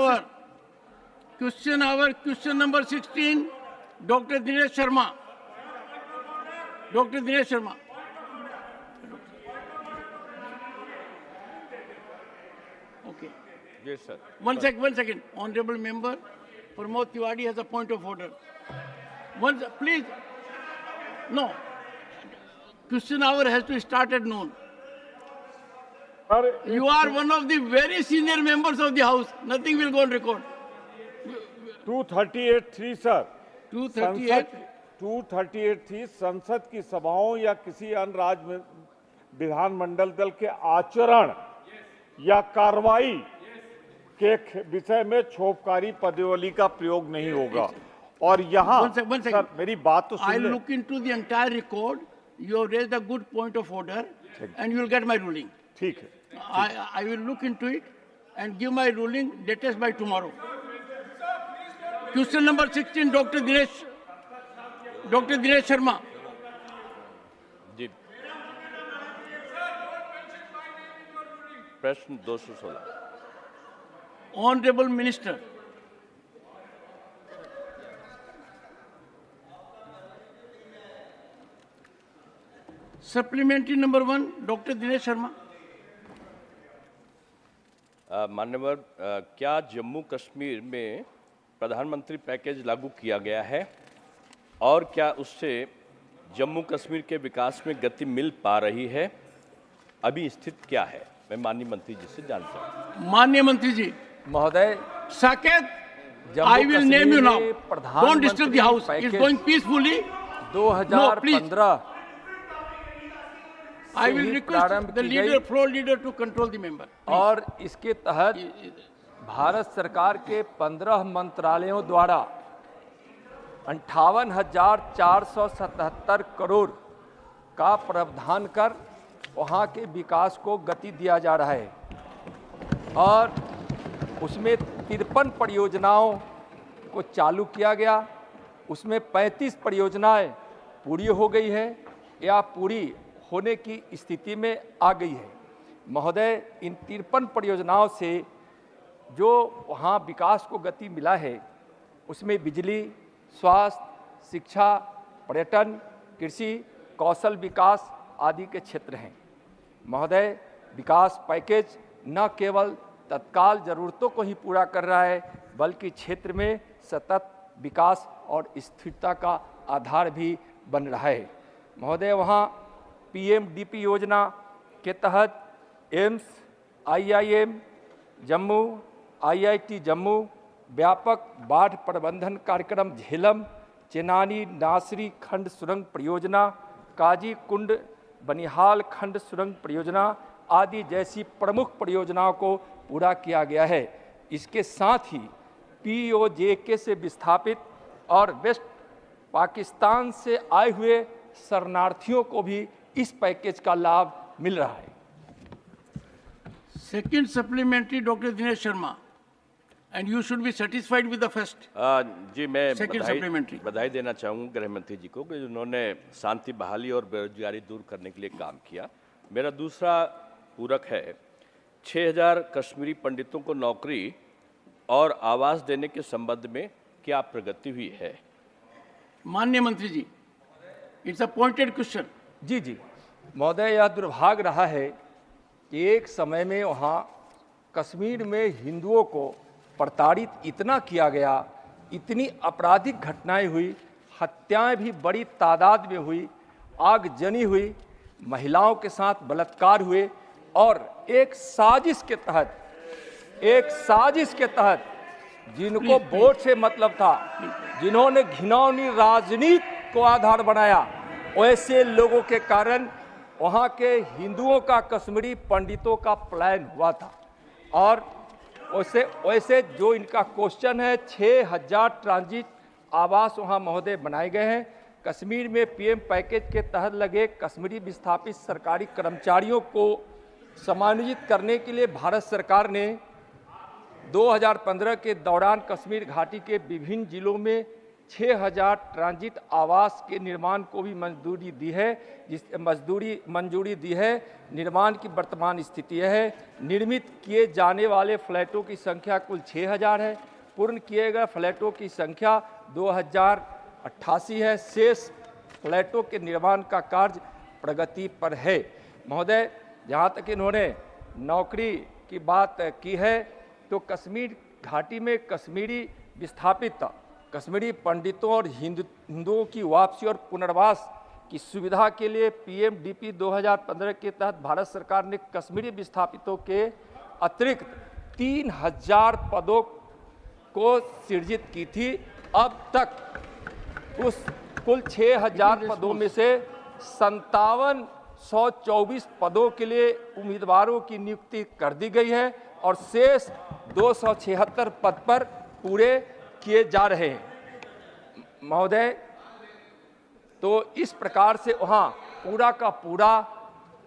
hour. Question number 16, Dr. Dinesh Sharma. Dr. Dinesh Sharma. Okay. Yes, sir. One second. Honorable member, Pramod Tiwari has a point of order. Please. No. Question hour has to start at noon. You are one of the very senior members of the House. Nothing will go on record. 238(3) sir 238 संसद की सभाओं या किसी अन्य राज्य विधानमंडल दल के आचरण या कार्रवाई के विषय में छोपकारी पदवी का प्रयोग नहीं होगा। और यहाँ सर मेरी बात तो सुन ले। I'll look into the entire record. You have raised a good point of order, and you will get my ruling. ठीक है। I will look into it and give my ruling latest by tomorrow. Question number 16, Dr. Dinesh Sharma. जी। प्रश्न 216। Honorable Minister. Supplementary number 1, Dr. Dinesh Sharma. माननीय क्या जम्मू कश्मीर में प्रधानमंत्री package लागू किया गया है और क्या उससे जम्मू कश्मीर के विकास में गति मिल पा रही है? अभी स्थिति क्या है? मैं माननीय मंत्री जी से जानता हूँ। माननीय मंत्री जी महोदय, Saket, I will name you now. Don't disturb the House. It's going peacefully. 2015 I will request the floor leader to control the member. और इसके तहत भारत सरकार के 15 मंत्रालयों द्वारा 58,477 करोड़ का प्रावधान कर वहाँ के विकास को गति दिया जा रहा है और उसमें 53 परियोजनाओं को चालू किया गया। उसमें 35 परियोजनाएं पूरी हो गई है या पूरी होने की स्थिति में आ गई है। महोदय, इन 53 परियोजनाओं से जो वहाँ विकास को गति मिला है उसमें बिजली, स्वास्थ्य, शिक्षा, पर्यटन, कृषि, कौशल विकास आदि के क्षेत्र हैं। महोदय, विकास पैकेज न केवल तत्काल ज़रूरतों को ही पूरा कर रहा है बल्कि क्षेत्र में सतत विकास और स्थिरता का आधार भी बन रहा है। महोदय, वहाँ PMDP योजना के तहत AIIMS, IIM Jammu, IIT Jammu, व्यापक बाढ़ प्रबंधन कार्यक्रम झेलम, चेनानी नासरी खंड सुरंग परियोजना, काजी कुंड बनिहाल खंड सुरंग परियोजना आदि जैसी प्रमुख परियोजनाओं को पूरा किया गया है। इसके साथ ही POJK से विस्थापित और वेस्ट पाकिस्तान से आए हुए शरणार्थियों को भी इस पैकेज का लाभ मिल रहा है। Second supplementary, Dr. Dinesh Sharma, and you should be satisfied with the first. जी, मैं बधाई देना चाहूँगा गृह मंत्री जी को कि उन्होंने शांति बहाली और बेरोजगारी दूर करने के लिए काम किया। मेरा दूसरा पूरक है 6,000 कश्मीरी पंडितों को नौकरी और आवास देने के संबंध में क्या प्रगति हुई है? माननीय मंत्री जी, इट्स अ पॉइंटेड क्वेश्चन। जी महोदय, यह दुर्भाग्य रहा है कि एक समय में वहाँ कश्मीर में हिंदुओं को प्रताड़ित इतना किया गया, इतनी आपराधिक घटनाएं हुई, हत्याएं भी बड़ी तादाद में हुई, आगजनी हुई, महिलाओं के साथ बलात्कार हुए और एक साजिश के तहत जिनको वोट से मतलब था, जिन्होंने घिनौनी राजनीति को आधार बनाया, वैसे लोगों के कारण वहाँ के हिंदुओं का कश्मीरी पंडितों का पलायन हुआ था। और वैसे जो इनका क्वेश्चन है 6,000 ट्रांजिट आवास वहाँ महोदय बनाए गए हैं। कश्मीर में PM पैकेज के तहत लगे कश्मीरी विस्थापित सरकारी कर्मचारियों को समायोजित करने के लिए भारत सरकार ने 2015 के दौरान कश्मीर घाटी के विभिन्न जिलों में 6000 ट्रांजिट आवास के निर्माण को भी मंजूरी दी है। निर्माण की वर्तमान स्थिति है, निर्मित किए जाने वाले फ्लैटों की संख्या कुल 6000 है, पूर्ण किए गए फ्लैटों की संख्या 2088 है। शेष फ्लैटों के निर्माण का कार्य प्रगति पर है। महोदय, जहाँ तक इन्होंने नौकरी की बात की है, तो कश्मीर घाटी में कश्मीरी विस्थापित कश्मीरी पंडितों और हिंदुओं की वापसी और पुनर्वास की सुविधा के लिए पीएमडीपी 2015 के तहत भारत सरकार ने कश्मीरी विस्थापितों के अतिरिक्त 3000 पदों को सृजित की थी। अब तक उस कुल 6000 पदों में से 5724 पदों के लिए उम्मीदवारों की नियुक्ति कर दी गई है और शेष 276 पद पर पूरे किए जा रहे हैं। महोदय, तो इस प्रकार से वहाँ पूरा का पूरा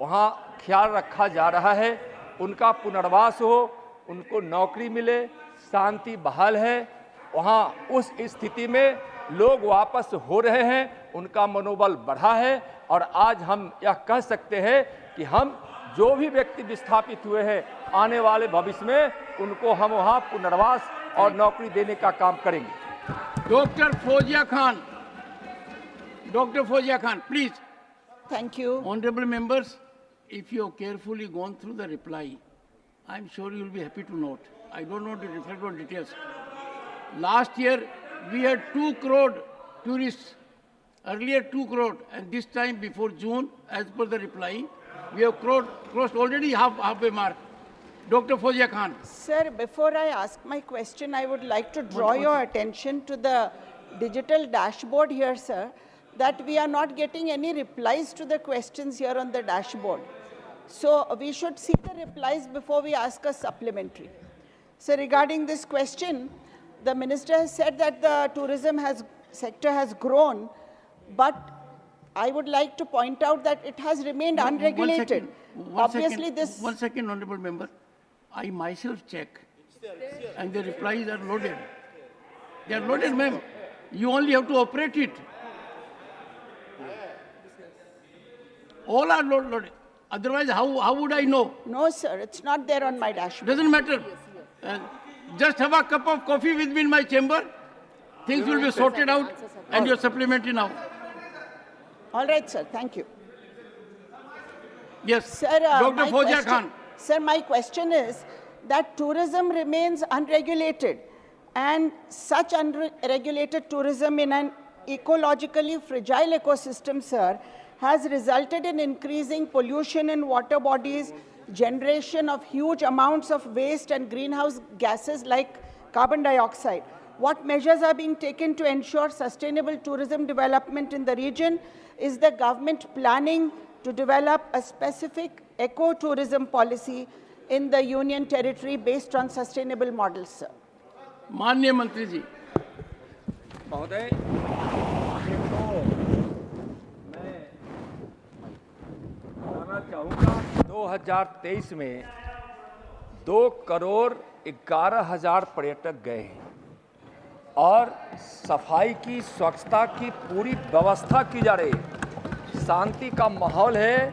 वहाँ ख्याल रखा जा रहा है, उनका पुनर्वास हो, उनको नौकरी मिले, शांति बहाल है। वहाँ उस स्थिति में लोग वापस हो रहे हैं, उनका मनोबल बढ़ा है और आज हम यह कह सकते हैं कि हम जो भी व्यक्ति विस्थापित हुए हैं, आने वाले भविष्य में उनको हम वहाँ पुनर्वास और नौकरी देने का काम करेंगे। Dr. Fozia Khan, please. Thank you. Honorable members, if you have carefully gone through the reply, I'm sure you will be happy to note. I don't want to reflect on details. Last year, we had 2 crore tourists, earlier 2 crore, and this time before June, as per the reply, we have crossed already halfway mark. Dr. Fozia Khan. Sir, before I ask my question, I would like to draw your attention to the digital dashboard here, sir, that we are not getting any replies to the questions here on the dashboard. So we should see the replies before we ask a supplementary. So regarding this question, the minister has said that the tourism sector has grown, but I would like to point out that it has remained unregulated. One second, honorable member. I myself check, and the replies are loaded. They are loaded, ma'am. You only have to operate it. All are loaded. Otherwise, how would I know? No, sir, it's not there on my dashboard. Doesn't matter. Just have a cup of coffee with me in my chamber. Things will be sorted out, and you're supplementary now. All right, sir. Thank you. Yes, Sir, Dr. Fozia Khan. Sir, my question is that tourism remains unregulated, and such unregulated tourism in an ecologically fragile ecosystem, sir, has resulted in increasing pollution in water bodies, generation of huge amounts of waste and greenhouse gases like carbon dioxide. What measures are being taken to ensure sustainable tourism development in the region? Is the government planning to develop a specific eco-tourism policy in the Union Territory based on sustainable models, sir? माननीय मंत्री जी। महोदय, मैं बताना चाहूँगा 2023 में 2,11,00,000 पर्यटक गए हैं और सफाई की, स्वच्छता की पूरी व्यवस्था की जा रही है, शांति का माहौल है,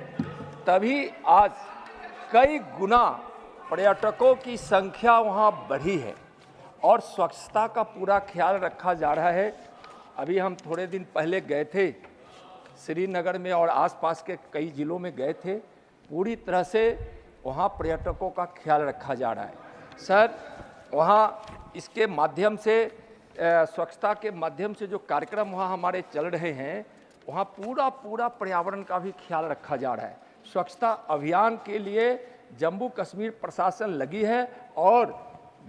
तभी आज कई गुना पर्यटकों की संख्या वहाँ बढ़ी है और स्वच्छता का पूरा ख्याल रखा जा रहा है। अभी हम थोड़े दिन पहले गए थे, श्रीनगर में और आसपास के कई ज़िलों में गए थे, पूरी तरह से वहाँ पर्यटकों का ख्याल रखा जा रहा है। सर, वहाँ इसके माध्यम से स्वच्छता के माध्यम से जो कार्यक्रम वहाँ हमारे चल रहे हैं, वहाँ पूरा पर्यावरण का भी ख्याल रखा जा रहा है। स्वच्छता अभियान के लिए जम्मू कश्मीर प्रशासन लगी है और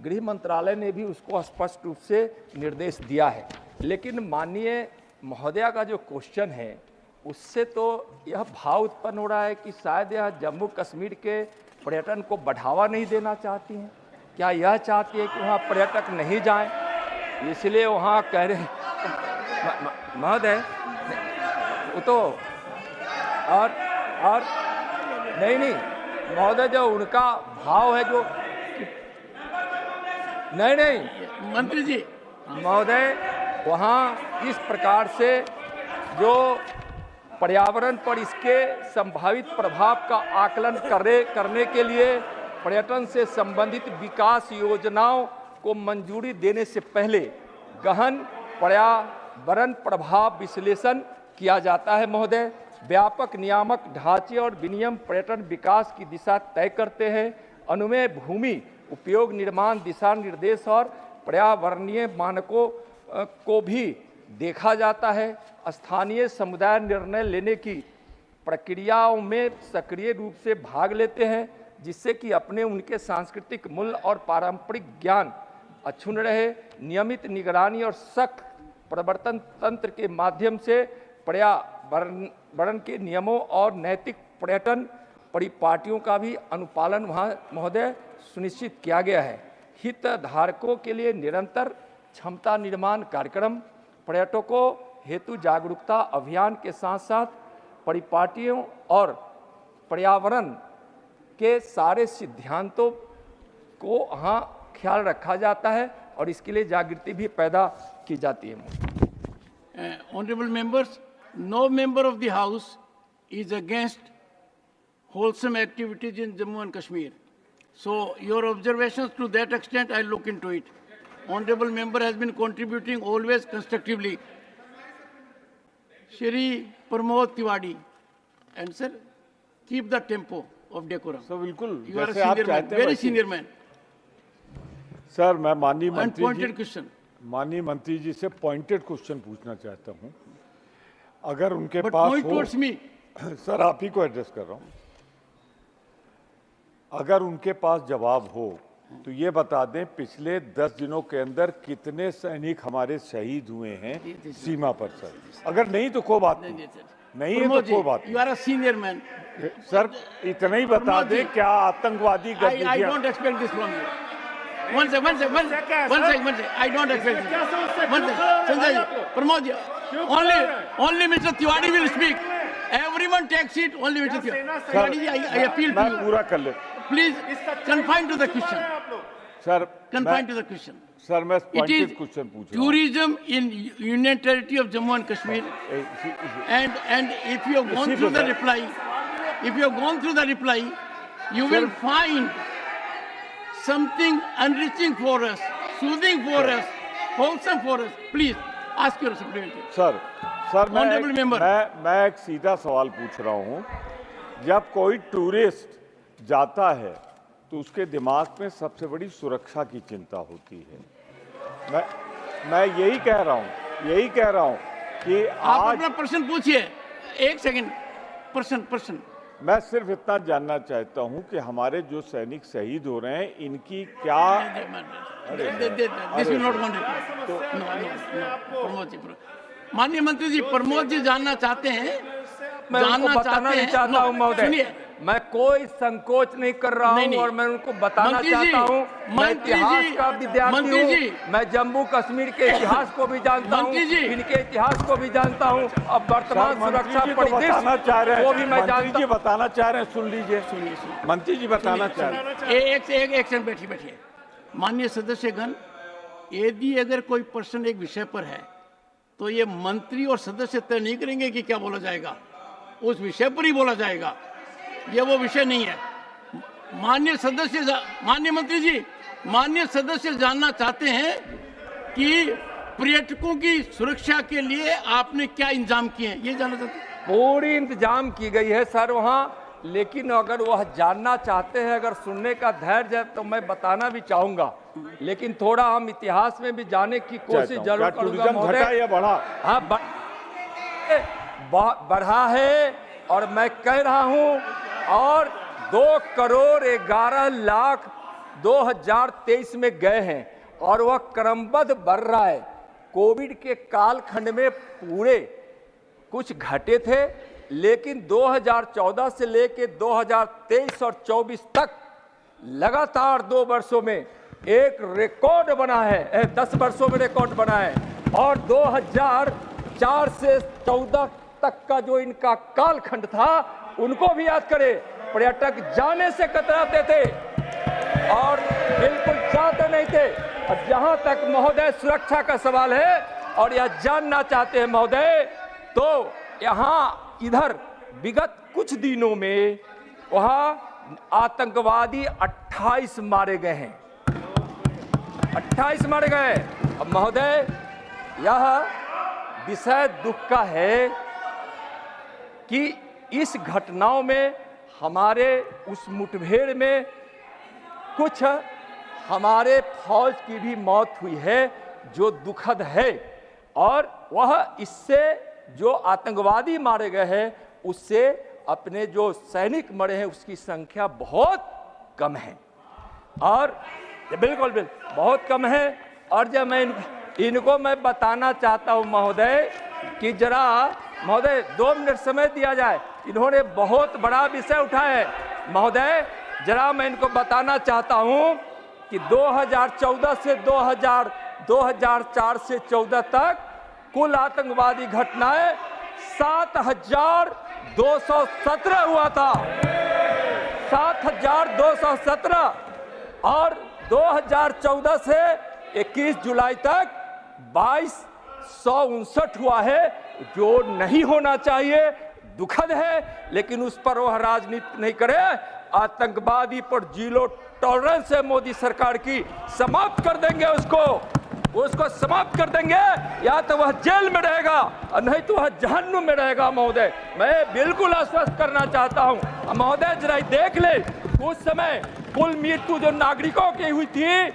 गृह मंत्रालय ने भी उसको स्पष्ट रूप से निर्देश दिया है। लेकिन माननीय महोदया का जो क्वेश्चन है, उससे तो यह भाव उत्पन्न हो रहा है कि शायद यह जम्मू कश्मीर के पर्यटन को बढ़ावा नहीं देना चाहती हैं। क्या यह चाहती है कि वहाँ पर्यटक नहीं जाएं, इसलिए वहाँ कह रहे हैं महोदय? वो तो और नहीं महोदय, जो उनका भाव है, जो नहीं मंत्री जी महोदय, वहाँ इस प्रकार से जो पर्यावरण पर इसके संभावित प्रभाव का आकलन करने के लिए पर्यटन से संबंधित विकास योजनाओं को मंजूरी देने से पहले गहन पर्यावरण प्रभाव विश्लेषण किया जाता है महोदय। व्यापक नियामक ढांचे और विनियम पर्यटन विकास की दिशा तय करते हैं। अनुमेय भूमि उपयोग निर्माण दिशा निर्देश और पर्यावरणीय मानकों को भी देखा जाता है। स्थानीय समुदाय निर्णय लेने की प्रक्रियाओं में सक्रिय रूप से भाग लेते हैं, जिससे कि अपने उनके सांस्कृतिक मूल्य और पारंपरिक ज्ञान अक्षुण्ण रहे। नियमित निगरानी और सख्त प्रवर्तन तंत्र के माध्यम से पर्यावरण के नियमों और नैतिक पर्यटन परिपाटियों का भी अनुपालन वहाँ महोदय सुनिश्चित किया गया है। हितधारकों के लिए निरंतर क्षमता निर्माण कार्यक्रम, पर्यटकों हेतु जागरूकता अभियान के साथ साथ परिपाटियों और पर्यावरण के सारे सिद्धांतों को वहाँ ख्याल रखा जाता है और इसके लिए जागृति भी पैदा की जाती है। Honorable members, no member of the House is against wholesome activities in Jammu and Kashmir. So your observations to that extent, I'll look into it. Honorable member has been contributing always constructively. Shri Pramod Tiwari, and sir, keep the tempo of decorum. Sir बिल्कुल You are a जैसे आप senior man, चाहते हैं very वैसे। senior man. Sir मैं माननीय Unpointed question. मंत्री जी से पॉइंटेड क्वेश्चन पूछना चाहता हूं। अगर उनके But पास point हो towards me. सर आप ही को एड्रेस कर रहा हूं। अगर उनके पास जवाब हो तो ये बता दें पिछले 10 दिनों के अंदर कितने सैनिक हमारे शहीद हुए हैं सीमा पर सर। अगर नहीं तो कोई बात नहीं, नहीं है तो कोई बात You are a senior man. नहीं। सर इतना ही बता प्रमोद जी, दें क्या आतंकवादी I गतिविधियां don't expect this from you. One second. I don't expect this. One second. Sanjay ji, Pramod ji, only Mr. Tiwari will speak. Everyone takes it, only Mr. Tiwari ji, I appeal to मैं you. पूरा कर ले Please confine to the question. Sir Confine to the question. Sir मैं It is pointed question पूछ रहा हूं। tourism in Union Territory of Jammu and Kashmir. And if you have gone through the reply, you will find something enriching for us, soothing for us, wholesome for us. Please ask your supplementary. Sir Honorable member. मैं एक सीधा सवाल पूछ रहा हूं। जब कोई tourist जाता है तो उसके दिमाग में सबसे बड़ी सुरक्षा की चिंता होती है। मैं यही कह रहा हूं कि आप आज अपना प्रश्न पूछिए। एक सेकंड, प्रश्न। मैं सिर्फ इतना जानना चाहता हूं कि हमारे जो सैनिक शहीद हो रहे हैं इनकी क्या This will not go to Pramod ji. माननीय मंत्री जी, प्रमोद जी जानना चाहते हैं। मैं उनको बताना नहीं चाहता हूं महोदय, मैं कोई संकोच नहीं कर रहा हूं और मैं उनको बताना चाहता हूं मैं इतिहास का विद्यार्थी हूं। मैं जम्मू कश्मीर के इतिहास को भी जानता हूं, इनके इतिहास को भी जानता हूं। अब वर्तमान सुरक्षा परिदृश्य वो भी मैं जानता हूं। बताना चाह रहे हैं, सुन लीजिए। मंत्री जी बताना चाह रहे हैं। एक सेकंड बैठिए। माननीय सदस्यगण, यदि अगर कोई प्रश्न एक विषय पर है तो ये मंत्री और सदस्य तय नहीं करेंगे कि क्या बोला जाएगा, उस विषय पर ही बोला जाएगा। ये वो विषय नहीं है। माननीय मंत्री जी, माननीय सदस्य जानना चाहते हैं कि पर्यटकों की सुरक्षा के लिए आपने क्या इंतजाम किए हैं, ये जानना चाहते हैं। पूरी इंतजाम की गई है सर वहाँ, लेकिन अगर वह जानना चाहते हैं, अगर सुनने का धैर्य है तो मैं बताना भी चाहूंगा, लेकिन थोड़ा हम इतिहास में भी जाने की कोशिश जरूर करूंगा महोदय। हाँ, बढ़ा है और मैं कह रहा हूं, और 2,11,00,000 2023 में गए हैं और वह क्रमबद्ध बढ़ रहा है। कोविड के कालखंड में पूरे कुछ घटे थे, लेकिन 2014 से लेकर 2023 और 24 तक लगातार 2 वर्षों में एक रिकॉर्ड बना है, 10 वर्षों में रिकॉर्ड बना है। और 2004 से 14 तक का जो इनका कालखंड था, उनको भी याद करें, पर्यटक जाने से कतराते थे और बिल्कुल चाहते नहीं थे। और जहां तक महोदय सुरक्षा का सवाल है, और यह जानना चाहते हैं महोदय, तो यहाँ इधर विगत कुछ दिनों में वहाँ आतंकवादी 28 मारे गए हैं, 28 मारे गए। अब महोदय, यह विषय दुख का है कि इस घटनाओं में हमारे उस मुठभेड़ में कुछ हमारे फौज की भी मौत हुई है, जो दुखद है, और वह इससे जो आतंकवादी मारे गए हैं उससे अपने जो सैनिक मरे हैं उसकी संख्या बहुत कम है, और बिल्कुल बहुत कम है। और जब मैं इनको मैं बताना चाहता हूं महोदय कि जरा महोदय 2 मिनट समय दिया जाए, इन्होंने बहुत बड़ा विषय उठाया है। महोदय जरा मैं इनको बताना चाहता हूं कि 2014 से 2004 से 14 तक कुल आतंकवादी घटनाएं 7,217 हुआ था, 7,217, और 2014 से 21 जुलाई तक 2259 हुआ है, जो नहीं होना चाहिए, दुखद है, लेकिन उस पर वह राजनीति नहीं करे। आतंकवादी पर जीरो टॉलरेंस है मोदी सरकार की, समाप्त कर देंगे उसको समाप्त कर देंगे, या तो वह जेल में रहेगा और नहीं तो वह जहन्नुम में रहेगा। महोदय मैं बिल्कुल आश्वस्त करना चाहता हूं महोदय, जरा देख ले उस समय कुल मृत्यु जो नागरिकों की हुई थी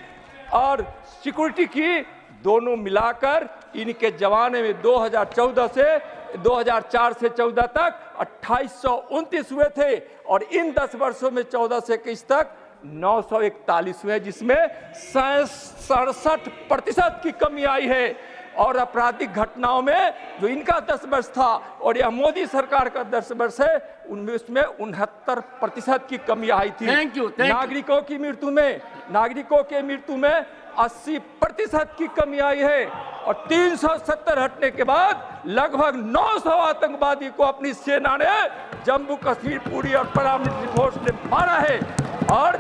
और सिक्योरिटी की, दोनों मिलाकर इनके जमाने में 2014 से 2004 से 14 तक 2829 हुए थे, और इन 10 वर्षों में 14 से 21 तक 941 हुए, जिसमें 67% की कमी आई है। और आपराधिक घटनाओं में जो इनका 10 वर्ष था और यह मोदी सरकार का 10 वर्ष है, उनमें उसमें 69% की कमी आई थी। Thank you. नागरिकों की मृत्यु में 80% की कमी आई है, और 370 हटने के बाद लगभग 900 आतंकवादी को अपनी सेना ने जम्मू कश्मीर पुरी और पैरामिलिट्री फोर्स ने मारा है। और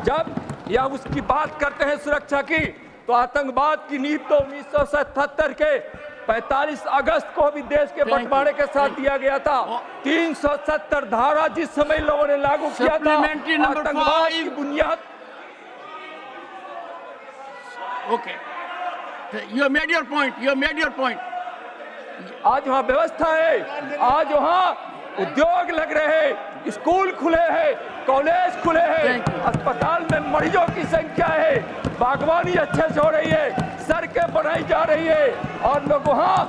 जब यह उसकी बात करते हैं सुरक्षा की, तो आतंकवाद की नींव तो 1977 के 45 अगस्त को भी देश के बंटवारे के साथ दिया गया था। 370 धारा जिस समय लोगों ने लागू किया था, आतंकवाद की बुनियाद। Okay. You have made your point. आज वहाँ व्यवस्था है, आज वहाँ उद्योग लग रहे हैं, स्कूल खुले हैं, कॉलेज खुले हैं, अस्पताल में मरीजों की संख्या है, बागवानी अच्छे से हो रही है, सड़कें बनाई जा रही है, और लोग वहाँ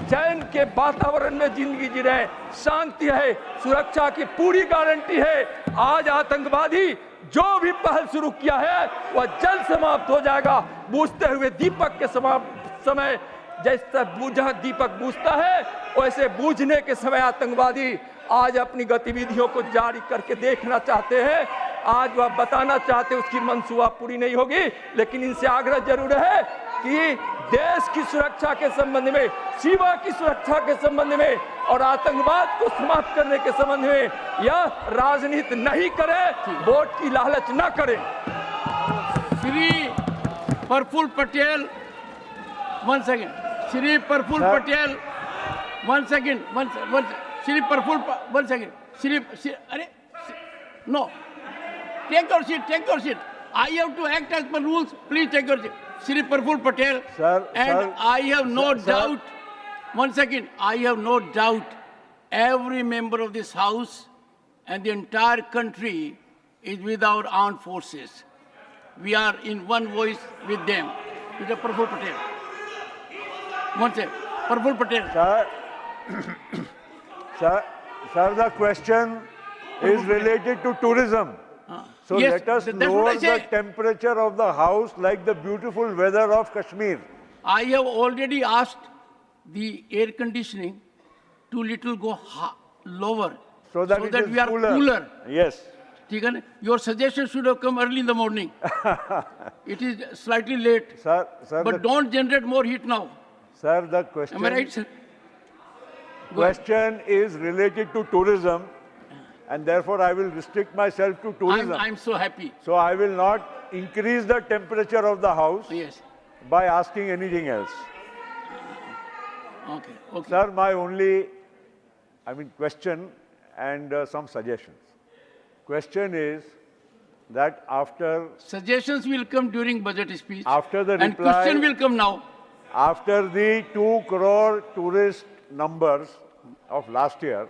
चैन के वातावरण में जिंदगी जी रहे हैं, शांति है, सुरक्षा की पूरी गारंटी है। आज आतंकवादी जो भी पहल शुरू किया है वह जल्द समाप्त हो जाएगा। बूझते हुए दीपक के समय जैसे बूझा दीपक बूझता है, वैसे बूझने के समय आतंकवादी आज अपनी गतिविधियों को जारी करके देखना चाहते हैं। आज वह बताना चाहते उसकी मंसूबा पूरी नहीं होगी, लेकिन इनसे आग्रह जरूर है कि देश की सुरक्षा के संबंध में, सीमा की सुरक्षा के संबंध में और आतंकवाद को समाप्त करने के संबंध में यह राजनीति नहीं करे, वोट की लालच न करे। Shri Praful Patel, one second. Shri Praful Patel, one second. Shri Praful, one second. No. Take your seat. I have to act as per rules. Please take your seat. Shri Praful Patel. Sir, I have no doubt. One second. I have no doubt every member of this house and the entire country is with our armed forces. We are in one voice with them. Mr. Praful Patel. One second. Praful Patel. Sir, the question is related to tourism. So yes, let us lower the temperature of the house like the beautiful weather of Kashmir. I have already asked the air conditioning to little go lower so that we are cooler. Yes. Your suggestion should have come early in the morning. It is slightly late. Sir, but don't generate more heat now. Sir, the question, am I right, sir? Question is related to tourism, and therefore I will restrict myself to tourism. I'm so happy. So I will not increase the temperature of the house by asking anything else. Okay, okay. Sir, my only, question and some suggestions. Question is that after Suggestions will come during budget speech. After the and reply- question will come now. After the 2 crore tourist numbers of last year,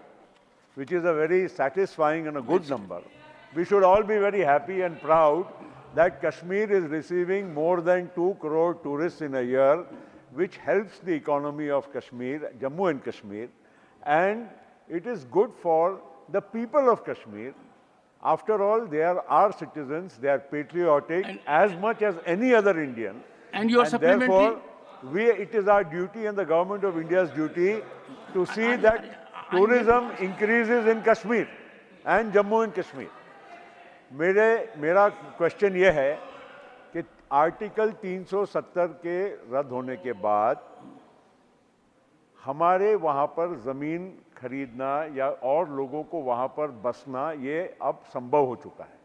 which is a very satisfying and a good number, we should all be very happy and proud that Kashmir is receiving more than 2 crore tourists in a year, which helps the economy of Kashmir, Jammu and Kashmir, and it is good for the people of Kashmir. After all, they are our citizens, they are patriotic as much as any other Indian. And your supplementary- Therefore, it is our duty and the government of India's duty to see that tourism increases in Kashmir and Jammu and Kashmir. मेरा question ये है कि article 370 के रद्द होने के बाद हमारे वहाँ पर ज़मीन खरीदना या और लोगों को वहाँ पर बसना ये अब संभव हो चुका है।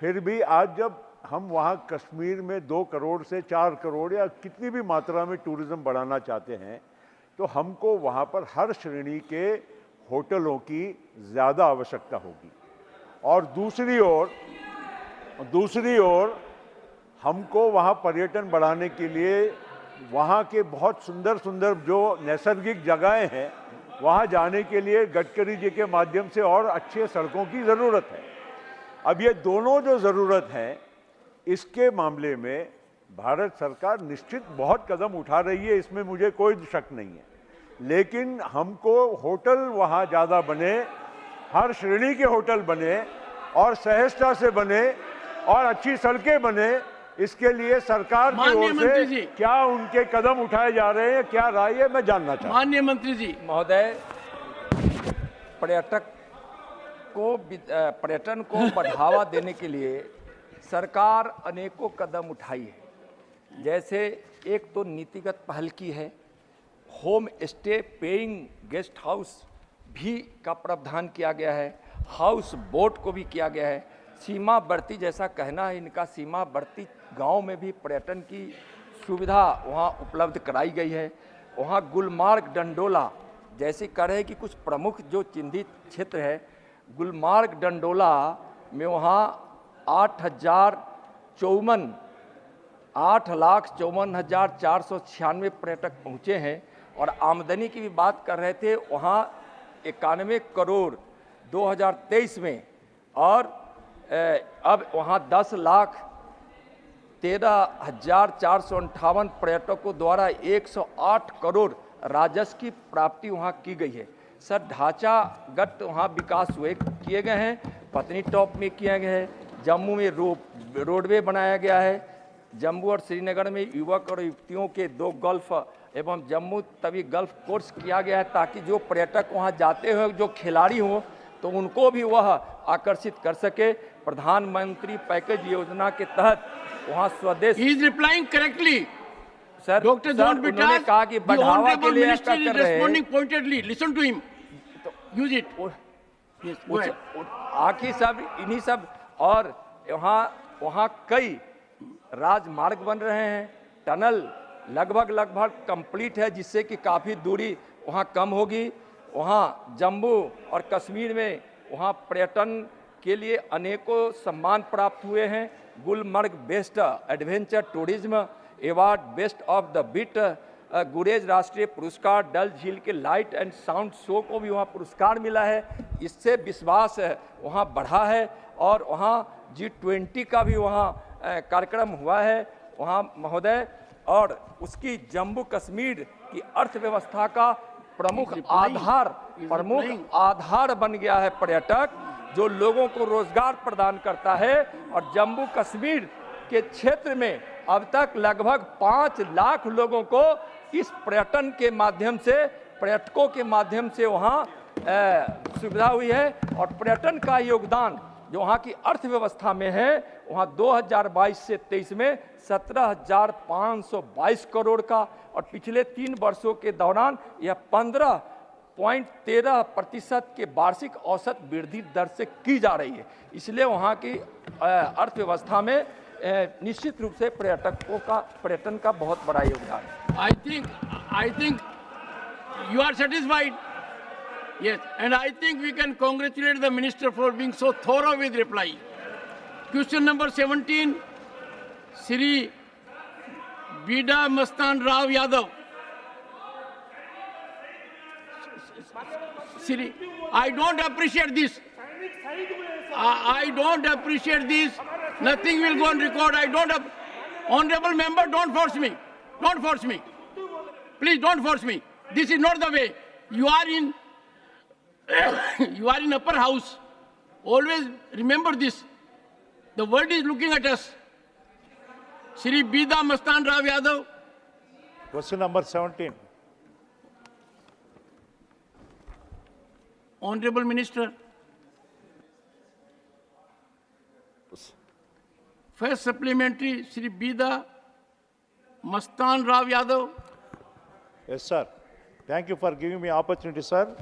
फिर भी आज जब हम वहाँ कश्मीर में 2 करोड़ से 4 करोड़ या कितनी भी मात्रा में टूरिज़्म बढ़ाना चाहते हैं, तो हमको वहाँ पर हर श्रेणी के होटलों की ज़्यादा आवश्यकता होगी। और दूसरी ओर हमको वहाँ पर्यटन बढ़ाने के लिए वहाँ के बहुत सुंदर सुंदर जो नैसर्गिक जगहें हैं, वहाँ जाने के लिए गडकरी जी के माध्यम से और अच्छे सड़कों की ज़रूरत है। अब ये दोनों जो ज़रूरत है, इसके मामले में भारत सरकार निश्चित बहुत कदम उठा रही है, इसमें मुझे कोई शक नहीं है। लेकिन हमको होटल वहाँ ज़्यादा बने, हर श्रेणी के होटल बने और सहजता से बने और अच्छी सड़कें बने, इसके लिए सरकार की ओर से क्या उनके कदम उठाए जा रहे हैं, क्या राय है, मैं जानना चाहता हूं। माननीय मंत्री जी। महोदय, पर्यटन को बढ़ावा देने के लिए सरकार अनेकों कदम उठाई है। जैसे एक तो नीतिगत पहल की है, home stay paying guest house भी का प्रावधान किया गया है, हाउस बोट को भी किया गया है। सीमावर्ती, जैसा कहना है इनका, सीमावर्ती गांव में भी पर्यटन की सुविधा वहां उपलब्ध कराई गई है। वहां गुलमार्ग डंडोला, जैसे कह रहे हैं कि कुछ प्रमुख जो चिन्हित क्षेत्र है, गुलमार्ग डंडोला में वहां 8,54,496 पर्यटक पहुंचे हैं। और आमदनी की भी बात कर रहे थे, वहां 91 करोड़ 2023 में, और अब वहाँ 10,13,458 पर्यटकों द्वारा 108 करोड़ राजस्व की प्राप्ति वहाँ की गई है। सर, ढांचागत वहाँ विकास किए गए हैं, पत्नी टॉप में किया गया है, जम्मू में रोडवे बनाया गया है, जम्मू और श्रीनगर में युवक और युवतियों के 2 गल्फ एवं जम्मू तवी गल्फ कोर्स किया गया है, ताकि जो पर्यटक वहाँ जाते हुए जो खिलाड़ी हों तो उनको भी वह आकर्षित कर सके। प्रधानमंत्री पैकेज योजना के तहत वहाँ स्वदेश। He is replying correctly. Sir, Dr. John उन्होंने कहा कि बढ़ावा के लिए minister is कर रहे हैं। responding pointedly. Listen to him. Use it. Yes, go ahead. आखिर सब इन्हीं सब, और वहाँ कई राजमार्ग बन रहे हैं, टनल लगभग कंप्लीट है, जिससे कि काफ़ी दूरी वहाँ कम होगी। वहाँ जम्मू और कश्मीर में वहाँ पर्यटन के लिए अनेकों सम्मान प्राप्त हुए हैं। Gulmarg best adventure tourism award, best of the beat Gurez राष्ट्रीय पुरस्कार, डल झील के लाइट एंड साउंड शो को भी वहाँ पुरस्कार मिला है। इससे विश्वास वहाँ बढ़ा है। और वहाँ G20 का भी वहाँ कार्यक्रम हुआ है वहाँ महोदय, और उसकी जम्मू कश्मीर की अर्थव्यवस्था का प्रमुख आधार बन गया है पर्यटक, जो लोगों को रोजगार प्रदान करता है। और जम्मू कश्मीर के क्षेत्र में अब तक लगभग 5 लाख लोगों को इस पर्यटन के माध्यम से, पर्यटकों के माध्यम से वहाँ सुविधा हुई है। और पर्यटन का योगदान जो वहाँ की अर्थव्यवस्था में है, वहाँ 2022 से 23 में 17,522 करोड़ का, और पिछले 3 वर्षों के दौरान यह 15.13% के वार्षिक औसत वृद्धि दर से की जा रही है। इसलिए वहाँ की अर्थव्यवस्था में निश्चित रूप से पर्यटन का बहुत बड़ा योगदान है। I think You are satisfied? Yes. And I think we can congratulate the minister for being so thorough with reply. Question number 17, Sri Bida Mastan Rao Yadav. Sri, I don't appreciate this. I don't appreciate this. Nothing will go on record. Honorable member, don't force me. Don't force me. Please don't force me. This is not the way. You are in you are in upper house. Always remember this. The world is looking at us. Shri Bida Mastan Rao Yadav. Question number 17. Honorable Minister. First supplementary, Shri Bida Mastan Rao Yadav. Yes, sir. Thank you for giving me opportunity, sir.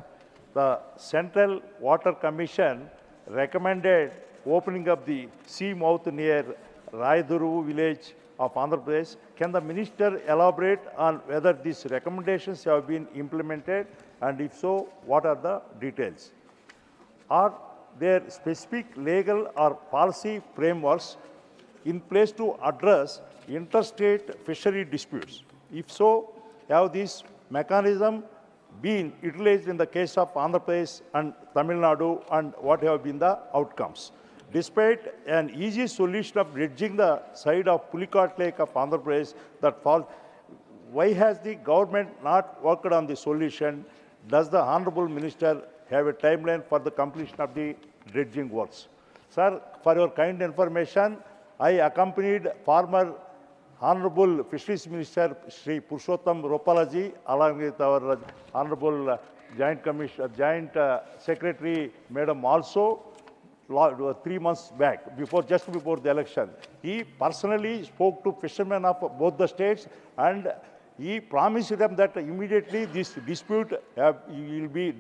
The Central Water Commission recommended opening up the sea mouth near Raiduru village of Andhra Pradesh. Can the minister elaborate on whether these recommendations have been implemented, and if so, what are the details? Are there specific legal or policy frameworks in place to address interstate fishery disputes? If so, have these mechanisms been utilized in the case of Andhra Pradesh and Tamil Nadu, and what have been the outcomes? Despite an easy solution of bridging the side of Pulicat Lake of Andhra Pradesh that falls, why has the government not worked on the solution? Does the Honorable Minister have a timeline for the completion of the dredging works? Sir, for your kind information, I accompanied former Honorable Fisheries Minister Sri Purushottam Rupalaji along with our Honorable Joint Secretary Madam also 3 months back, just before the election. He personally spoke to fishermen of both the states, and he promised them that immediately this dispute will be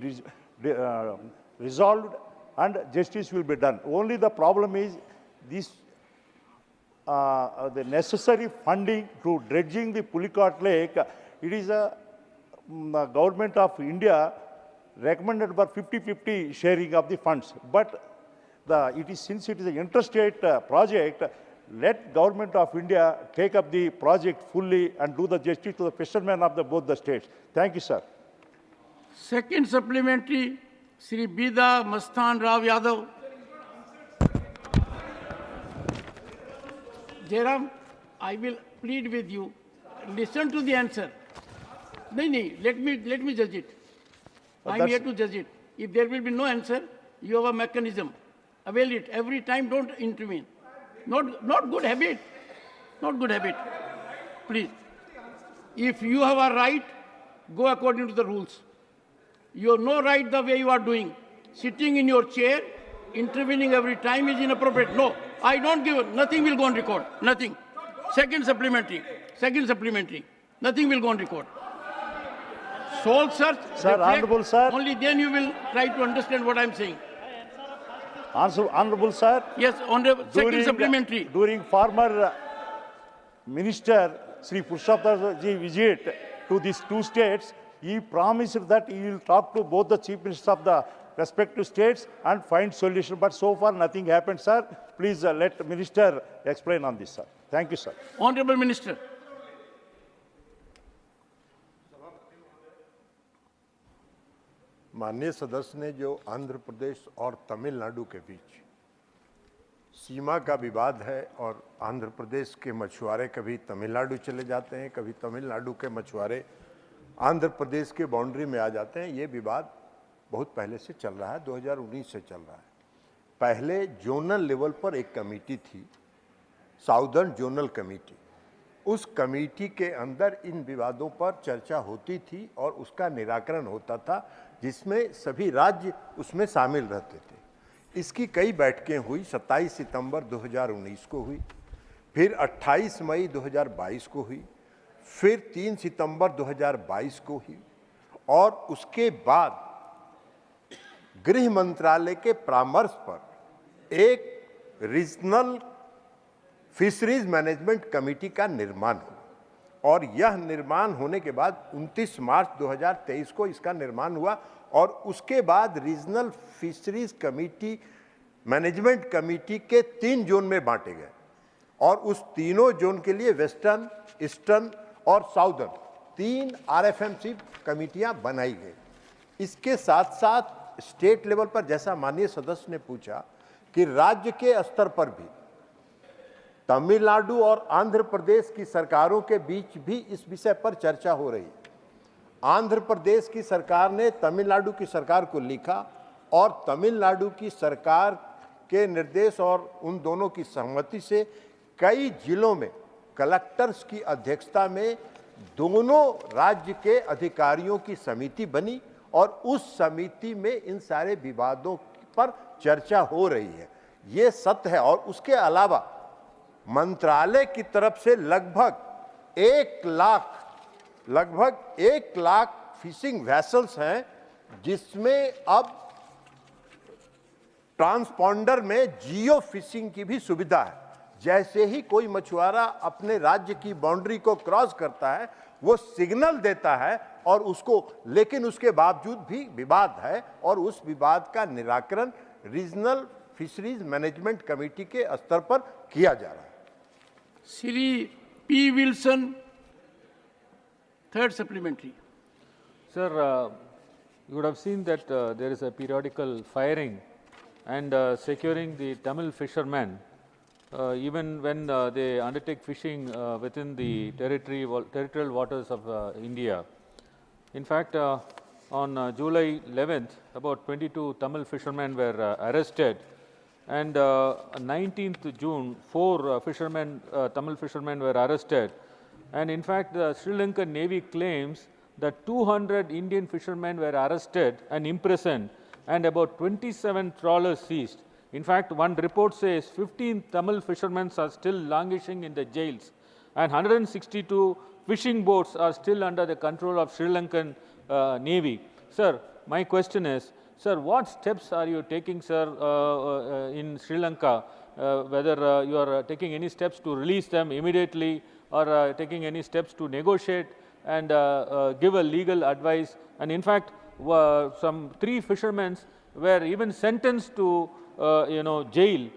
resolved and justice will be done. Only the problem is this. The necessary funding to dredging the Pulicat Lake, it is the government of India recommended for 50-50 sharing of the funds. But since it is an interstate project, let government of India take up the project fully and do the justice to the fishermen of both the states. Thank you, sir. Second supplementary, Shri Bida Mastan Rao Yadav. Jairam, I will plead with you. Listen to the answer. No, let me judge it. I am here to judge it. If there will be no answer, you have a mechanism. Avail it. Every time, don't intervene. Not good habit. Not good habit. Please. If you have a right, go according to the rules. You have no right the way you are doing. Sitting in your chair, intervening every time is inappropriate. No, I don't give it. Nothing will go on record. Nothing. Second supplementary. Nothing will go on record. Soul search. Sir, Honorable Sir. Only then you will try to understand what I am saying. Honorable Sir. Yes, Honorable. Second supplementary. During former Minister Sri Purushottam's visit to these two states, he promised that he will talk to both the chief ministers of the respective states and find solution. But so far, nothing happened, sir. Please let the minister explain on this, sir. Thank you, sir. Honorable Minister. माननीय सदस्य ने जो आंध्र प्रदेश और तमिलनाडु के बीच सीमा का विवाद है और आंध्र प्रदेश के मछुआरे कभी तमिलनाडु चले जाते हैं, कभी तमिलनाडु के मछुआरे आंध्र प्रदेश के बाउंड्री में आ जाते हैं, ये विवाद बहुत पहले से चल रहा है, 2019 से चल रहा है। पहले जोनल लेवल पर एक कमेटी थी, साउदर्न जोनल कमेटी। उस कमेटी के अंदर इन विवादों पर चर्चा होती थी और उसका निराकरण होता था, जिसमें सभी राज्य उसमें शामिल रहते थे। इसकी कई बैठकें हुई, 27 सितंबर 2019 को हुई, फिर 28 मई 2022 को हुई, फिर 3 सितंबर 2022 को हुई, और उसके बाद गृह मंत्रालय के परामर्श पर एक रीजनल फिशरीज मैनेजमेंट कमेटी का निर्माण हुआ। और यह निर्माण होने के बाद 29 मार्च 2023 को इसका निर्माण हुआ और उसके बाद regional fisheries committee management committee के 3 जोन में बांटे गए और उस तीनों जोन के लिए वेस्टर्न, ईस्टर्न और साउदर्न 3 RFMC कमेटियां बनाई गई। इसके साथ साथ स्टेट लेवल पर, जैसा माननीय सदस्य ने पूछा कि राज्य के स्तर पर भी तमिलनाडु और आंध्र प्रदेश की सरकारों के बीच भी इस विषय पर चर्चा हो रही है। आंध्र प्रदेश की सरकार ने तमिलनाडु की सरकार को लिखा और तमिलनाडु की सरकार के निर्देश और उन दोनों की सहमति से कई जिलों में कलेक्टर्स की अध्यक्षता में दोनों राज्य के अधिकारियों की समिति बनी और उस समिति में इन सारे विवादों पर चर्चा हो रही है। ये सत्य है। और उसके अलावा मंत्रालय की तरफ से लगभग 1 लाख फिशिंग वेसल्स हैं, जिसमें अब ट्रांसपॉन्डर में जियो फिशिंग की भी सुविधा है। जैसे ही कोई मछुआरा अपने राज्य की बाउंड्री को क्रॉस करता है, वो सिग्नल देता है और उसको, लेकिन उसके बावजूद भी विवाद है और उस विवाद का निराकरण रीजनल फिशरीज मैनेजमेंट कमेटी के स्तर पर किया जा रहा है। Sri P. Wilson, third supplementary. Sir, you would have seen that there is a periodical firing and securing the Tamil fishermen, even when they undertake fishing within the territorial waters of India. In fact, on July 11th, about 22 Tamil fishermen were arrested, and 19th June, 4 Tamil fishermen were arrested. And in fact, the Sri Lankan Navy claims that 200 Indian fishermen were arrested and imprisoned, and about 27 trawlers seized. In fact, one report says 15 Tamil fishermen are still languishing in the jails, and 162 fishing boats are still under the control of Sri Lankan Navy. Sir, my question is, sir, what steps are you taking, sir, in Sri Lanka, whether you are taking any steps to release them immediately or taking any steps to negotiate and give a legal advice? And in fact, some 3 fishermen were even sentenced to jail.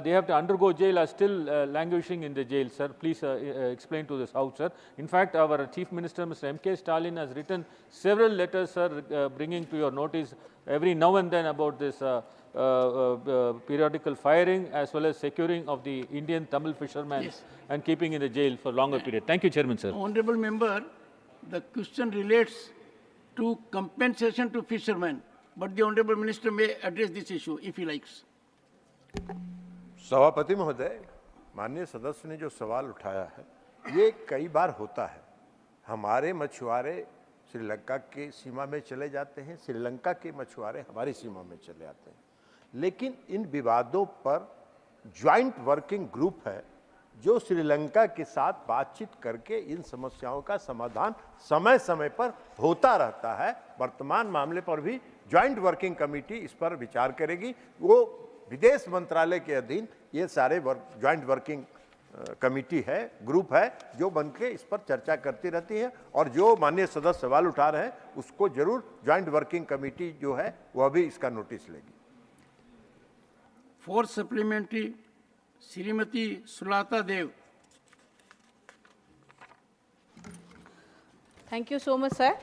They have to undergo jail, are still languishing in the jail, sir. Please explain to this House, sir. In fact, our Chief Minister, Mr. M.K. Stalin, has written several letters, sir, bringing to your notice every now and then about this periodical firing as well as securing of the Indian Tamil fishermen, yes, and keeping in the jail for longer period. Thank you, Chairman, sir. Honorable member, the question relates to compensation to fishermen, but the Honorable Minister may address this issue if he likes. सभापति महोदय, माननीय सदस्य ने जो सवाल उठाया है, ये कई बार होता है। हमारे मछुआरे श्रीलंका के सीमा में चले जाते हैं, श्रीलंका के मछुआरे हमारी सीमा में चले आते हैं, लेकिन इन विवादों पर ज्वाइंट वर्किंग ग्रुप है जो श्रीलंका के साथ बातचीत करके इन समस्याओं का समाधान समय समय पर होता रहता है। वर्तमान मामले पर भी ज्वाइंट वर्किंग कमेटी इस पर विचार करेगी। वो विदेश मंत्रालय के अधीन ये सारे ज्वाइंट वर्किंग कमेटी है, ग्रुप है, जो बनके इस पर चर्चा करती रहती है और जो माननीय सदस्य सवाल उठा रहे हैं उसको जरूर ज्वाइंट वर्किंग कमेटी जो है वह भी इसका नोटिस लेगी। Fourth supplementary Shrimati Sulata Dev. Thank you so much sir.